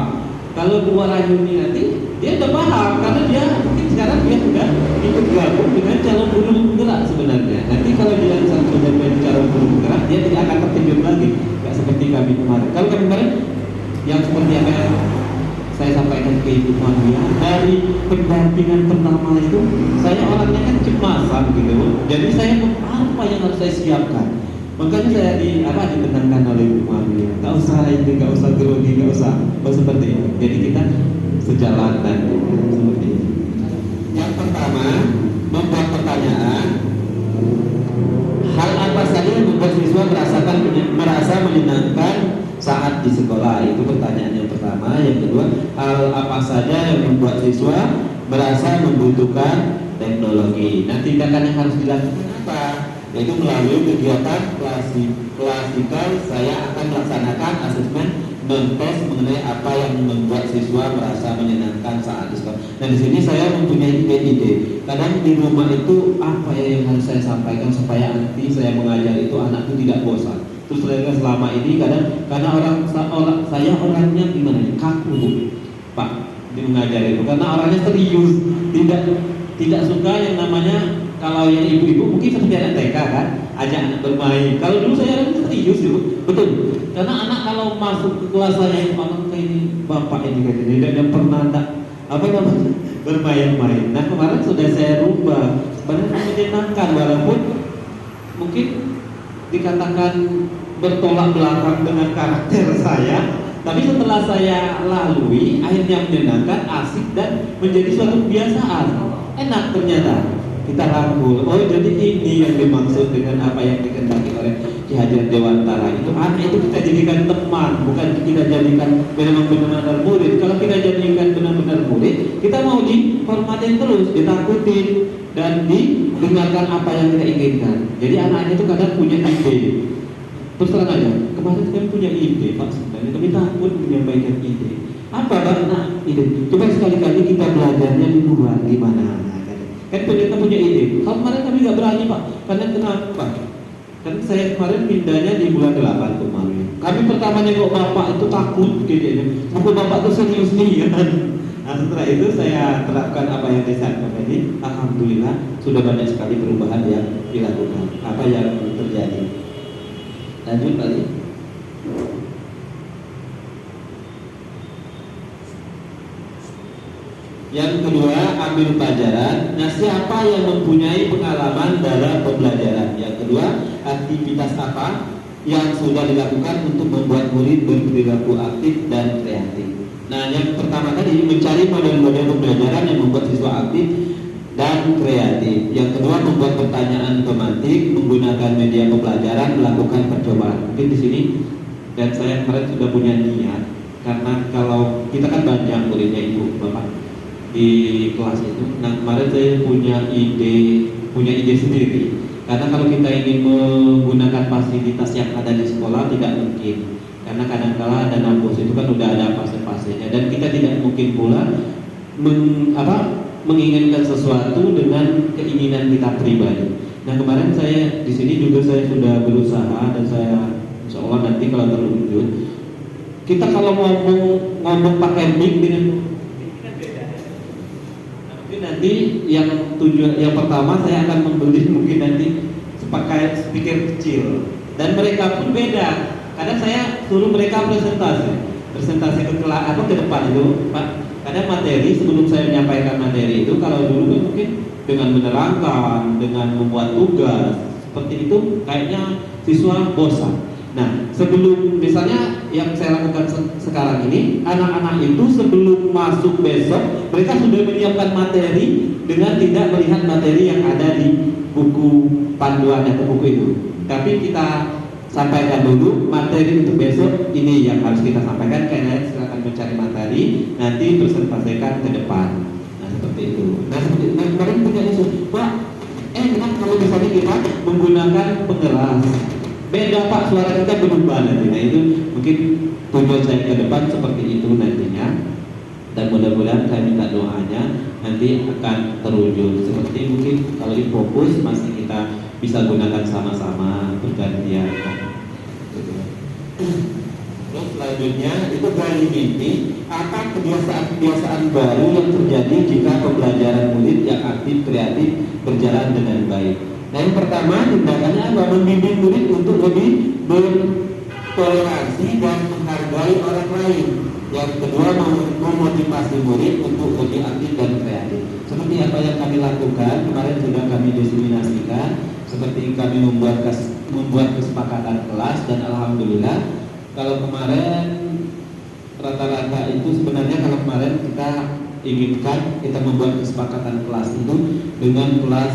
Kalau Bu Wahyuni nanti dia udah paham karena dia mungkin sekarang dia sudah ikut gabung dengan calon guru penggerak sebenarnya. Nanti kalau dia sudah menjadi calon guru penggerak, dia tidak akan tertidur lagi, nggak seperti kami kemarin. Kalau kami kemarin yang seperti apa yang saya sampaikan ke Ibu Maria, dari pendampingan pertama itu saya orangnya kan cemasan gitu, jadi saya apa yang harus saya siapkan. Makanya saya ditenangkan oleh Ibu Maria, nggak usah itu, nggak usah grogi, nggak usah seperti itu. Jadi kita sejalan dan seperti itu. Yang pertama, membuat pertanyaan, hal apa saja yang membuat siswa merasa menyenangkan saat di sekolah, itu pertanyaan yang pertama. Yang kedua, hal apa saja yang membuat siswa merasa membutuhkan teknologi. Nah, tindakan yang harus dilakukan apa? Yaitu melalui kegiatan klasikal, saya akan melaksanakan asesmen non-tes mengenai apa yang membuat siswa merasa menyenangkan saat di sekolah. Dan di sini saya mempunyai ide-ide. Kadang di rumah itu apa ya yang harus saya sampaikan supaya nanti saya mengajar itu anak itu tidak bosan. Terus selama ini kadang karena saya orangnya gimana ya, kaku Pak di mengajar itu, karena orangnya serius, tidak suka yang namanya, kalau yang ibu-ibu mungkin seperti anak TK kan, ajak anak bermain. Kalau dulu saya orangnya serius Ibu, betul. Karena anak kalau masuk ke kelas saya itu anak kayak ini, bapak ini kayak ini, tidak pernah bermain-main. Nah kemarin sudah saya rubah, sebenarnya menyenangkan walaupun mungkin dikatakan bertolak belakang dengan karakter saya, tapi setelah saya lalui akhirnya menyenangkan, asik dan menjadi suatu kebiasaan. Enak ternyata kita rangkul. Oh jadi ini yang dimaksud dengan apa yang dikehendaki oleh Ki Hajar Dewantara itu. Anak itu kita jadikan teman, bukan kita jadikan benar-benar murid. Kalau kita jadikan benar-benar murid, kita mau dihormatin terus, ditakutin dan didengarkan apa yang kita inginkan. Jadi anak-anak itu kadang punya ide. Terus terang aja, kemarin kami punya ide Pak, sebenarnya kami takut menyampaikan ide. Apa Pak? Nah ide, coba sekali-kali kita belajarnya di luar, gimana? Kan kita punya ide. Kalau kemarin kami nggak berani Pak, karena kenapa? Kan saya kemarin pindahnya di bulan 8 kemarin. Kami pertama nengok Bapak itu takut kayaknya. Buku Bapak itu serius nih kan. Nah setelah itu saya terapkan apa yang disampaikan ini. Alhamdulillah sudah banyak sekali perubahan yang dilakukan. Apa yang terjadi? Lanjut kali. Yang kedua, ambil pelajaran. Nah, siapa yang mempunyai pengalaman dalam pembelajaran? Yang kedua, aktivitas apa yang sudah dilakukan untuk membuat murid berperilaku aktif dan kreatif? Nah, yang pertama tadi mencari model-model pembelajaran yang membuat siswa aktif dan kreatif. Yang kedua, membuat pertanyaan pemantik, menggunakan media pembelajaran, melakukan percobaan. Mungkin di sini dan saya kemarin sudah punya niat, karena kalau kita kan banyak muridnya Ibu Bapak di kelas itu. Nah kemarin saya punya ide sendiri. Karena kalau kita ingin menggunakan fasilitas yang ada di sekolah tidak mungkin. Karena kadang-kala dana bos itu kan udah ada fase-fasenya dan kita tidak mungkin pula menginginkan sesuatu dengan keinginan kita pribadi. Nah kemarin saya di sini juga saya sudah berusaha dan saya insya Allah nanti kalau terwujud, kita kalau ngomong pakai mic dengan nanti yang pertama saya akan membeli mungkin nanti pakai speaker kecil dan mereka pun beda. Kadang saya suruh mereka presentasi ke depan itu Pak. Kadang materi sebelum saya menyampaikan materi itu kalau dulu kan mungkin dengan menerangkan, dengan membuat tugas seperti itu kayaknya siswa bosan. Nah sebelum misalnya yang saya lakukan sekarang ini, anak-anak itu sebelum masuk besok mereka sudah menyiapkan materi dengan tidak melihat materi yang ada di buku panduan atau buku itu. Tapi kita sampaikan dulu materi untuk besok ini yang harus kita sampaikan. Kalian silakan mencari materi, nanti presentasikan ke depan. Nah seperti itu. Nah seperti itu. Nah kemarin punya isu, Pak, kenapa kalau misalnya kita menggunakan pengeras? Beda Pak, suara kita berubah nanti. Nah itu mungkin tujuan saya ke depan seperti itu nantinya. Dan mudah-mudahan saya minta doanya nanti akan terwujud. Seperti mungkin kalau di fokus masih kita bisa gunakan sama-sama bergantian. Terus selanjutnya itu gali mimpi, apa kebiasaan-kebiasaan baru yang terjadi jika pembelajaran murid yang aktif kreatif berjalan dengan baik. Nah, yang pertama tindakannya apa? Membimbing murid untuk lebih bertoleransi dan menghargai orang lain. Yang kedua, memotivasi murid untuk lebih aktif dan kreatif. Seperti apa yang kami lakukan kemarin sudah kami diseminasikan. Seperti kami membuat kesepakatan kelas, dan alhamdulillah kalau kemarin rata-rata itu sebenarnya kalau kemarin kita inginkan kita membuat kesepakatan kelas itu dengan kelas,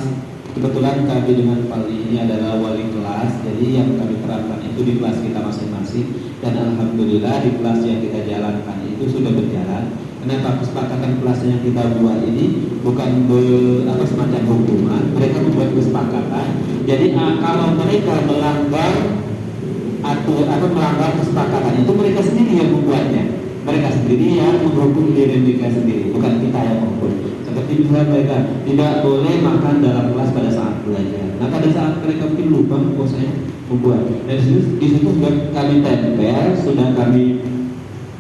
kebetulan kami dengan Pali ini adalah wali kelas, jadi yang kami terapkan itu di kelas kita masing-masing, dan alhamdulillah di kelas yang kita jalankan itu sudah berjalan. Kenapa? Kesepakatan kelas yang kita buat ini bukan semacam hukuman, mereka membuat kesepakatan. Jadi kalau mereka melanggar atau melanggar kesepakatan itu mereka sendiri yang membuatnya, mereka sendiri yang menghukum diri mereka sendiri, bukan kita yang menghukum. Seperti misalnya mereka tidak boleh makan dalam kelas pada saat belajar. Nah, pada saat mereka mungkin lupa, saya membuat. Dan di situ sudah kami tempel, sudah kami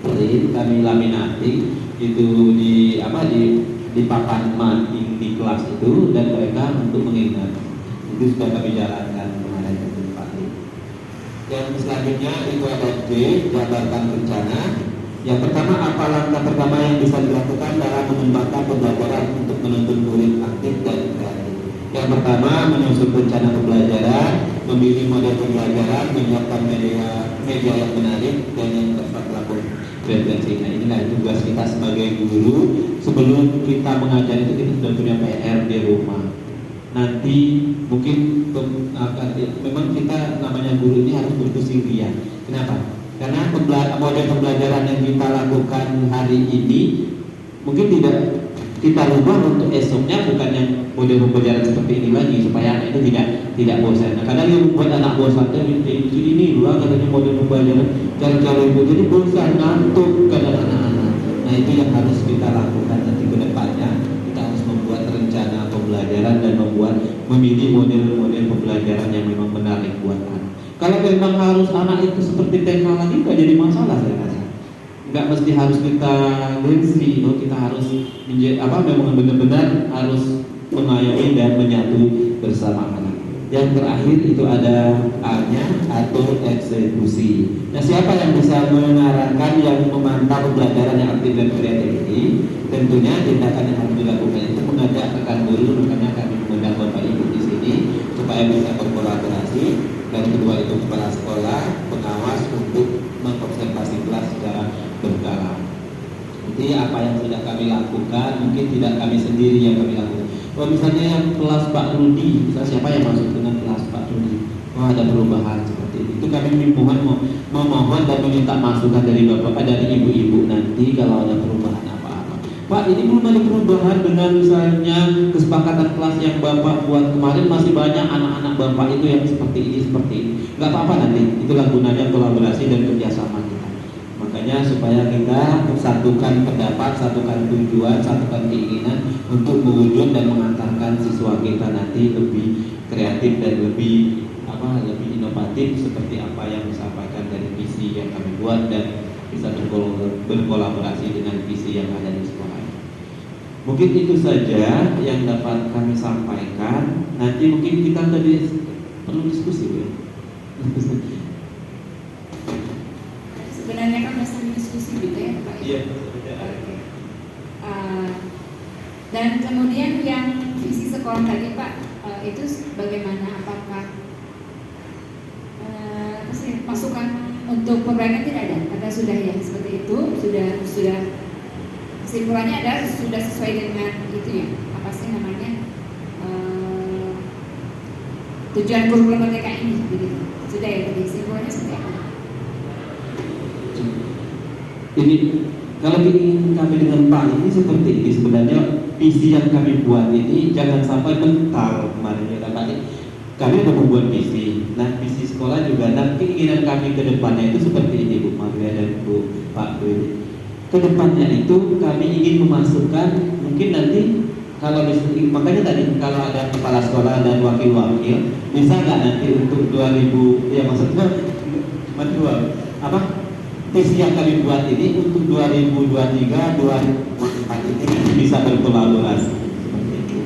print, kami laminati itu di papan mading di kelas itu, dan mereka untuk mengingat itu sudah kami jalankan kemarin di Pak. Yang selanjutnya itu ada D, jabarkan rencana. Yang pertama, apa langkah pertama yang bisa dilakukan dalam mengembangkan pembelajaran untuk menuntun murid aktif dan kreatif? Yang pertama, menyusun rencana pembelajaran, memilih model pembelajaran, menyiapkan media yang menarik, dan yang keempat melakukan referensi. Nah, inilah tugas kita sebagai guru. Sebelum kita mengajar itu kita sudah punya PR di rumah. Nanti mungkin memang kita namanya guru ini harus berpusing ria. Kenapa? Karena model pembelajaran yang kita lakukan hari ini mungkin tidak kita rubah untuk esoknya, bukan yang model pembelajaran seperti ini lagi, supaya anak itu tidak bosan. Nah, kadang yang membuat anak bosan itu ini dua katanya model pembelajaran cara-cara itu, jadi bosan, ngantuk kadang anak-anak. Nah, itu yang harus kita lakukan nanti ke depannya. Kita harus membuat rencana pembelajaran dan memilih model-model pembelajaran yang memang menarik buat anak. Kalau memang harus anak itu seperti TK lagi, nggak jadi masalah saya rasa. Nggak mesti harus kita gengsi, kita harus memang benar-benar harus mengayomi dan menyatu bersama anak. Yang terakhir itu ada A-nya, atau eksekusi. Nah, siapa yang bisa mengarahkan yang memantau pembelajaran yang aktif dan kreatif ini? Tentunya tindakan yang harus dilakukan itu mengajak rekan guru, makanya kami mengundang Bapak Ibu di sini supaya bisa berkolaborasi. Dan kedua itu kepala sekolah, pengawas untuk mengobservasi kelas secara berkala. Jadi apa yang sudah kami lakukan mungkin tidak kami sendiri yang kami lakukan. Kalau misalnya yang kelas Pak Rudi, misalnya siapa yang masuk dengan kelas Pak Rudi, ada perubahan seperti itu kami memohon dan meminta masukan dari bapak, dari ibu-ibu nanti kalau ada perubahan apa-apa. Pak, ini belum ada perubahan dengan misalnya kesepakatan kelas yang bapak buat kemarin, masih banyak anak-anak bapak itu yang seperti ini. Nggak apa-apa, nanti itulah gunanya kolaborasi dan kerjasama kita. Makanya supaya kita satukan pendapat, satukan tujuan, satukan keinginan untuk mewujud dan mengantarkan siswa kita nanti lebih kreatif dan lebih inovatif seperti apa yang disampaikan dari visi yang kami buat, dan bisa berkolaborasi dengan visi yang ada di sekolah. Mungkin itu saja yang dapat kami sampaikan. Nanti mungkin kita tadi perlu diskusi ya. Sebenarnya kan masih diskusi gitu ya Pak? Iya. Dan kemudian yang visi sekolah tadi Pak, itu bagaimana? Apakah masukan untuk perbaikan tidak ada? Atau sudah ya seperti itu? Sudah kesimpulannya adalah sudah sesuai dengan itu ya? Apa sih namanya? Tujuan kurikulum merdeka ini, gitu. Sudah ya tadi kesimpulannya seperti apa? Ini kalau ingin kami dengan Pak ini seperti ini, sebenarnya visi yang kami buat ini jangan sampai mental kemarin ya tadi. Kami sudah membuat visi. Nah, visi sekolah juga, dan keinginan kami ke depannya itu seperti ini Bu Maria dan Bu Pak Bu. kedepannya itu kami ingin memasukkan mungkin nanti kalau makanya tadi kalau ada kepala sekolah dan wakil-wakil bisa nggak nanti untuk 2000 ya maksudnya cuma dua apa visi yang kami buat ini untuk 2023 2024 ini bisa berkolaborasi seperti itu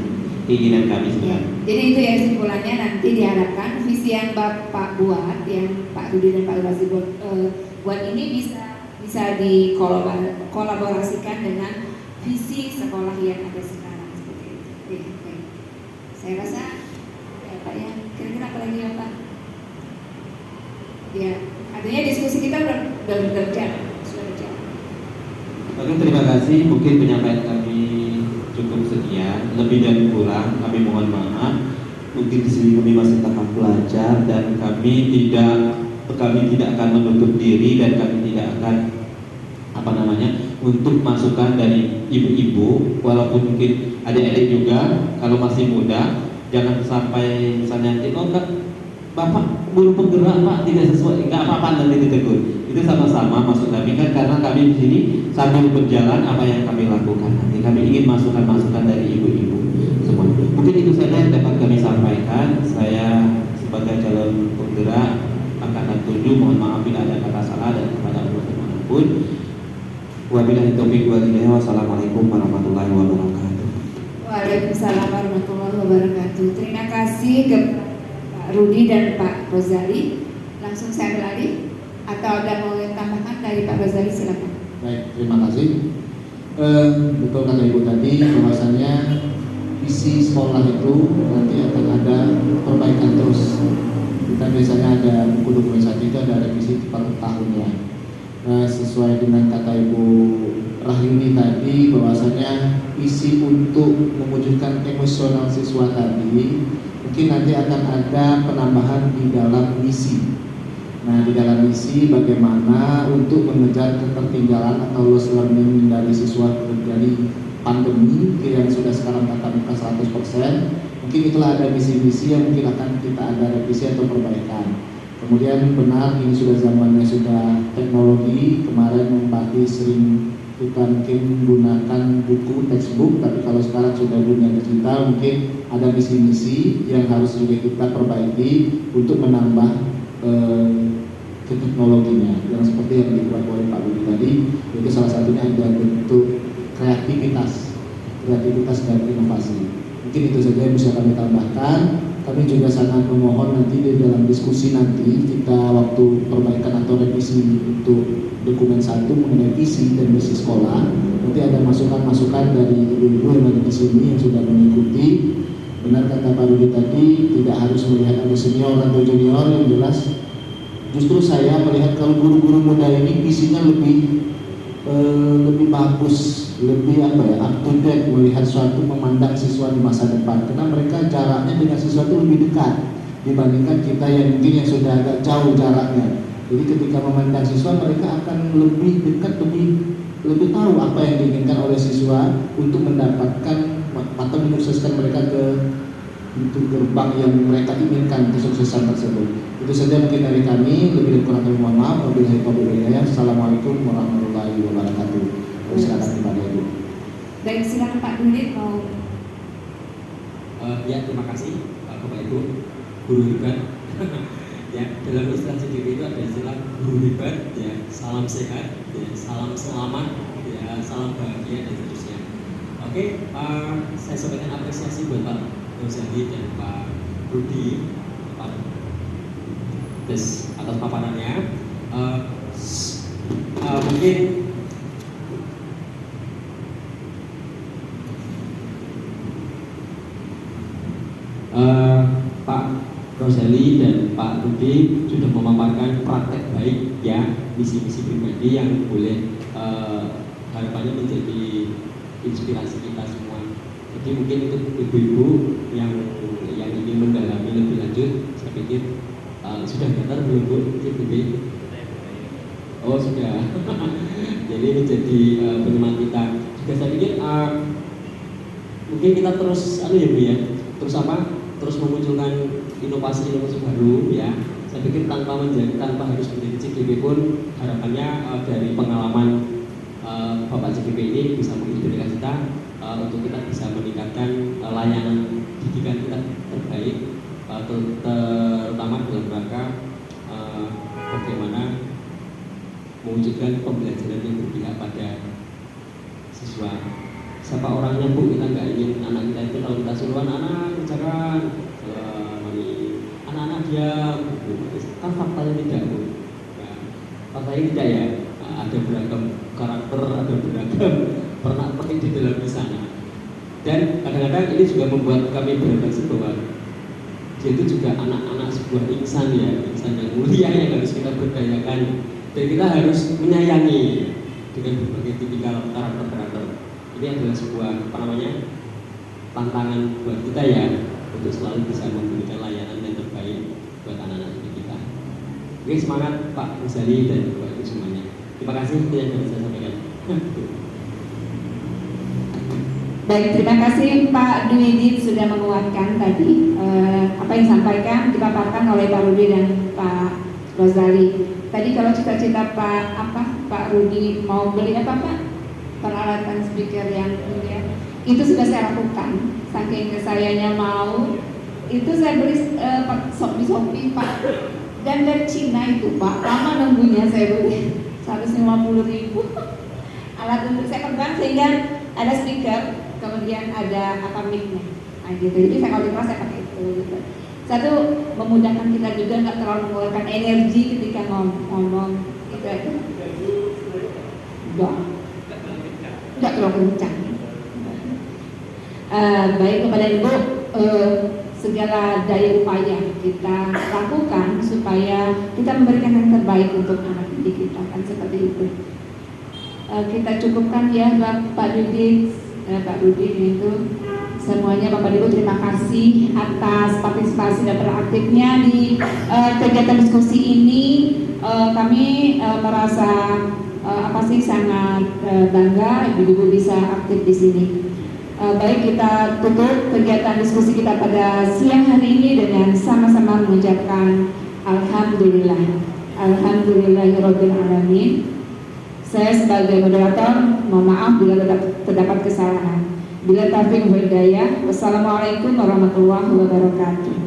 keinginan kami Ya, sebenarnya. jadi itu ya kesimpulannya, nanti diharapkan visi yang Bapak buat, yang Pak Rudi dan Pak Razi buat ini bisa dikolaborasikan dengan visi sekolah yang ada sekarang seperti itu. Oke, baik. Saya rasa ya Pak ya, kira-kira apa lagi ya Pak? Ya, artinya diskusi kita sudah berjalan. Oke, terima kasih. Mungkin penyampaian kami cukup sekian. Lebih dan kurang kami mohon maaf. Mungkin di sini kami masih tahap belajar dan kami tidak akan menutup diri dan kami tidak akan untuk masukan dari ibu-ibu, walaupun mungkin adik-adik juga kalau masih muda, jangan sampai misalnya nanti Bapak guru penggerak Pak tidak sesuai, nggak apa-apa nanti ditegur. Itu sama-sama maksud kami kan karena kami di sini sambil berjalan apa yang kami lakukan nanti kami ingin masukan-masukan dari ibu-ibu semua. Mungkin itu saja yang dapat kami sampaikan. Saya sebagai calon penggerak angkatan 7 mohon maaf bila ada kata salah dan kepada Allah dimanapun. Wabillahi taufiq wal hidayah. Wassalamualaikum warahmatullahi wabarakatuh. Waalaikumsalam warahmatullahi wabarakatuh. Terima kasih ke Pak Rudi dan Pak Rozali. Langsung saya beralih atau ada mau yang tambahkan dari Pak Rozali, silakan. Baik, terima kasih. Betul kata Ibu tadi bahwasannya visi sekolah itu nanti akan ada perbaikan terus. Kita biasanya ada buku dokumentasi itu ada revisi per tahunnya. Sesuai dengan kata Ibu Rahyuni tadi bahwasanya visi untuk mewujudkan emosional siswa tadi mungkin nanti akan ada penambahan di dalam misi. Nah, di dalam misi bagaimana untuk mengejar ketertinggalan atau loss learning dari siswa dari pandemi yang sudah sekarang tatap muka 100%. Mungkin itulah ada misi-misi yang mungkin akan kita ada revisi atau perbaikan. Kemudian benar ini sudah zamannya sudah teknologi. Kemarin Bupati sering kita mungkin gunakan buku textbook, tapi kalau sekarang sudah dunia digital mungkin ada misi-misi yang harus juga kita perbaiki untuk menambah ke teknologinya yang seperti yang dibuat oleh Pak Budi tadi. Itu salah satunya ada bentuk kreativitas dan inovasi. Mungkin itu saja yang bisa kami tambahkan. Kami juga sangat memohon nanti di dalam diskusi nanti kita waktu perbaikan atau revisi untuk dokumen 1 mengenai visi dan misi sekolah, nanti ada masukan-masukan dari ibu-ibu yang ada di sini yang sudah mengikuti. Benar kata Pak Rudi tadi, tidak harus melihat ada senior atau junior, yang jelas justru saya melihat kalau guru-guru muda ini visinya lebih bagus, lebih up to date melihat suatu memandang siswa di masa depan, karena mereka jaraknya dengan siswa itu lebih dekat dibandingkan kita yang mungkin yang sudah agak jauh jaraknya. Jadi ketika memandang siswa mereka akan lebih dekat, lebih tahu apa yang diinginkan oleh siswa untuk mendapatkan atau menyukseskan mereka ke pintu gerbang yang mereka inginkan kesuksesan tersebut. Itu saja mungkin dari kami. Lebih dan kurang kami mohon maaf. Wabillahi taufiq wal hidayah. Assalamualaikum warahmatullahi wabarakatuh. Silakan kepada Ibu. Baik, silakan Pak Dulit mau. Ya, terima kasih Bapak Ibu, guru hebat. Ya, dalam istilah CDP itu ada istilah guru hebat, ya, salam sehat, ya, salam selamat, ya, salam bahagia dan seterusnya. Oke, saya sampaikan apresiasi buat Pak Rozali dan Pak Rudi atas paparannya. Mungkin Pak Rozali dan Pak Rudi sudah memaparkan praktek baik ya, misi-misi pribadi yang boleh harapannya menjadi inspirasi kita semua. Jadi mungkin untuk ibu-ibu yang ingin mendalami lebih lanjut, saya pikir sudah daftar belum Bu? CPB? Oh sudah. Jadi menjadi penyemangat kita. Juga saya pikir mungkin kita terus ya Bu ya, terus memunculkan inovasi baru ya. Saya pikir tanpa harus menjadi CDP pun harapannya dari pengalaman Bapak CGP ini bisa menginspirasi kita untuk kita bisa meningkatkan layanan didikan kita terbaik, terutama dalam rangka bagaimana mewujudkan pembelajaran yang berpihak pada siswa. Siapa orangnya Bu, kita nggak ingin anak kita itu kalau kita suruh anak-anak kerjakan anak-anak diam, kan faktanya tidak Bu. Nah, faktanya tidak ya. Ada beragam karakter, ada beragam pernak-pernik di dalam di sana. Dan kadang-kadang ini juga membuat kami berefleksi bahwa dia itu juga anak-anak sebuah insan ya, insan yang mulia yang harus kita berdayakan. Dan kita harus menyayangi dengan berbagai tipikal karakter-karakter. Ini adalah sebuah tantangan buat kita ya, untuk selalu bisa memberikan layanan yang terbaik buat anak-anak kita. Oke, semangat Pak Rizali dan Bapak Ibu semuanya. Terima kasih yang dapat saya sampaikan. Baik, terima kasih Pak Dwidit sudah menguatkan tadi apa yang disampaikan dipaparkan oleh Pak Rudi dan Pak Rozali. Tadi kalau cita-cita Pak Rudi mau beli apa Pak? Peralatan speaker yang mulia. Itu sudah saya lakukan. Saking sayanya mau, itu saya beli di Shopee Pak. Dan dari Cina itu Pak, lama nunggunya saya beli 150.000 alat untuk saya pegang sehingga ada speaker, kemudian ada mic-nya. Nah gitu. Jadi saya kalau di kelas saya pakai itu gitu. Satu, memudahkan kita juga nggak terlalu mengeluarkan energi ketika ngomong itu aja. Nggak terlalu kencang. Baik kepada Ibu, segala daya upaya kita lakukan supaya kita memberikan yang terbaik untuk anak didik kita, kan seperti itu. Kita cukupkan ya Pak Rudi, Pak Rudi itu semuanya. Bapak Ibu, terima kasih atas partisipasi dan beraktifnya di kegiatan diskusi ini. Kami merasa sangat bangga Ibu-ibu bisa aktif di sini. Baik, kita tutup kegiatan diskusi kita pada siang hari ini dengan sama-sama mengucapkan Alhamdulillah, Alhamdulillahirabbil alamin. Saya sebagai moderator mohon maaf bila terdapat kesalahan. Bila taufiq wal hidayah. Wassalamualaikum warahmatullahi wabarakatuh.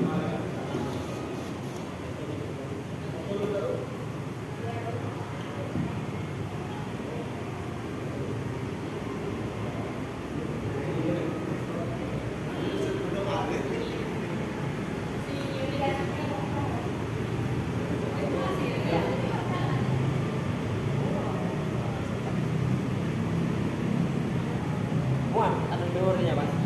Muat, ada teorinya Pak.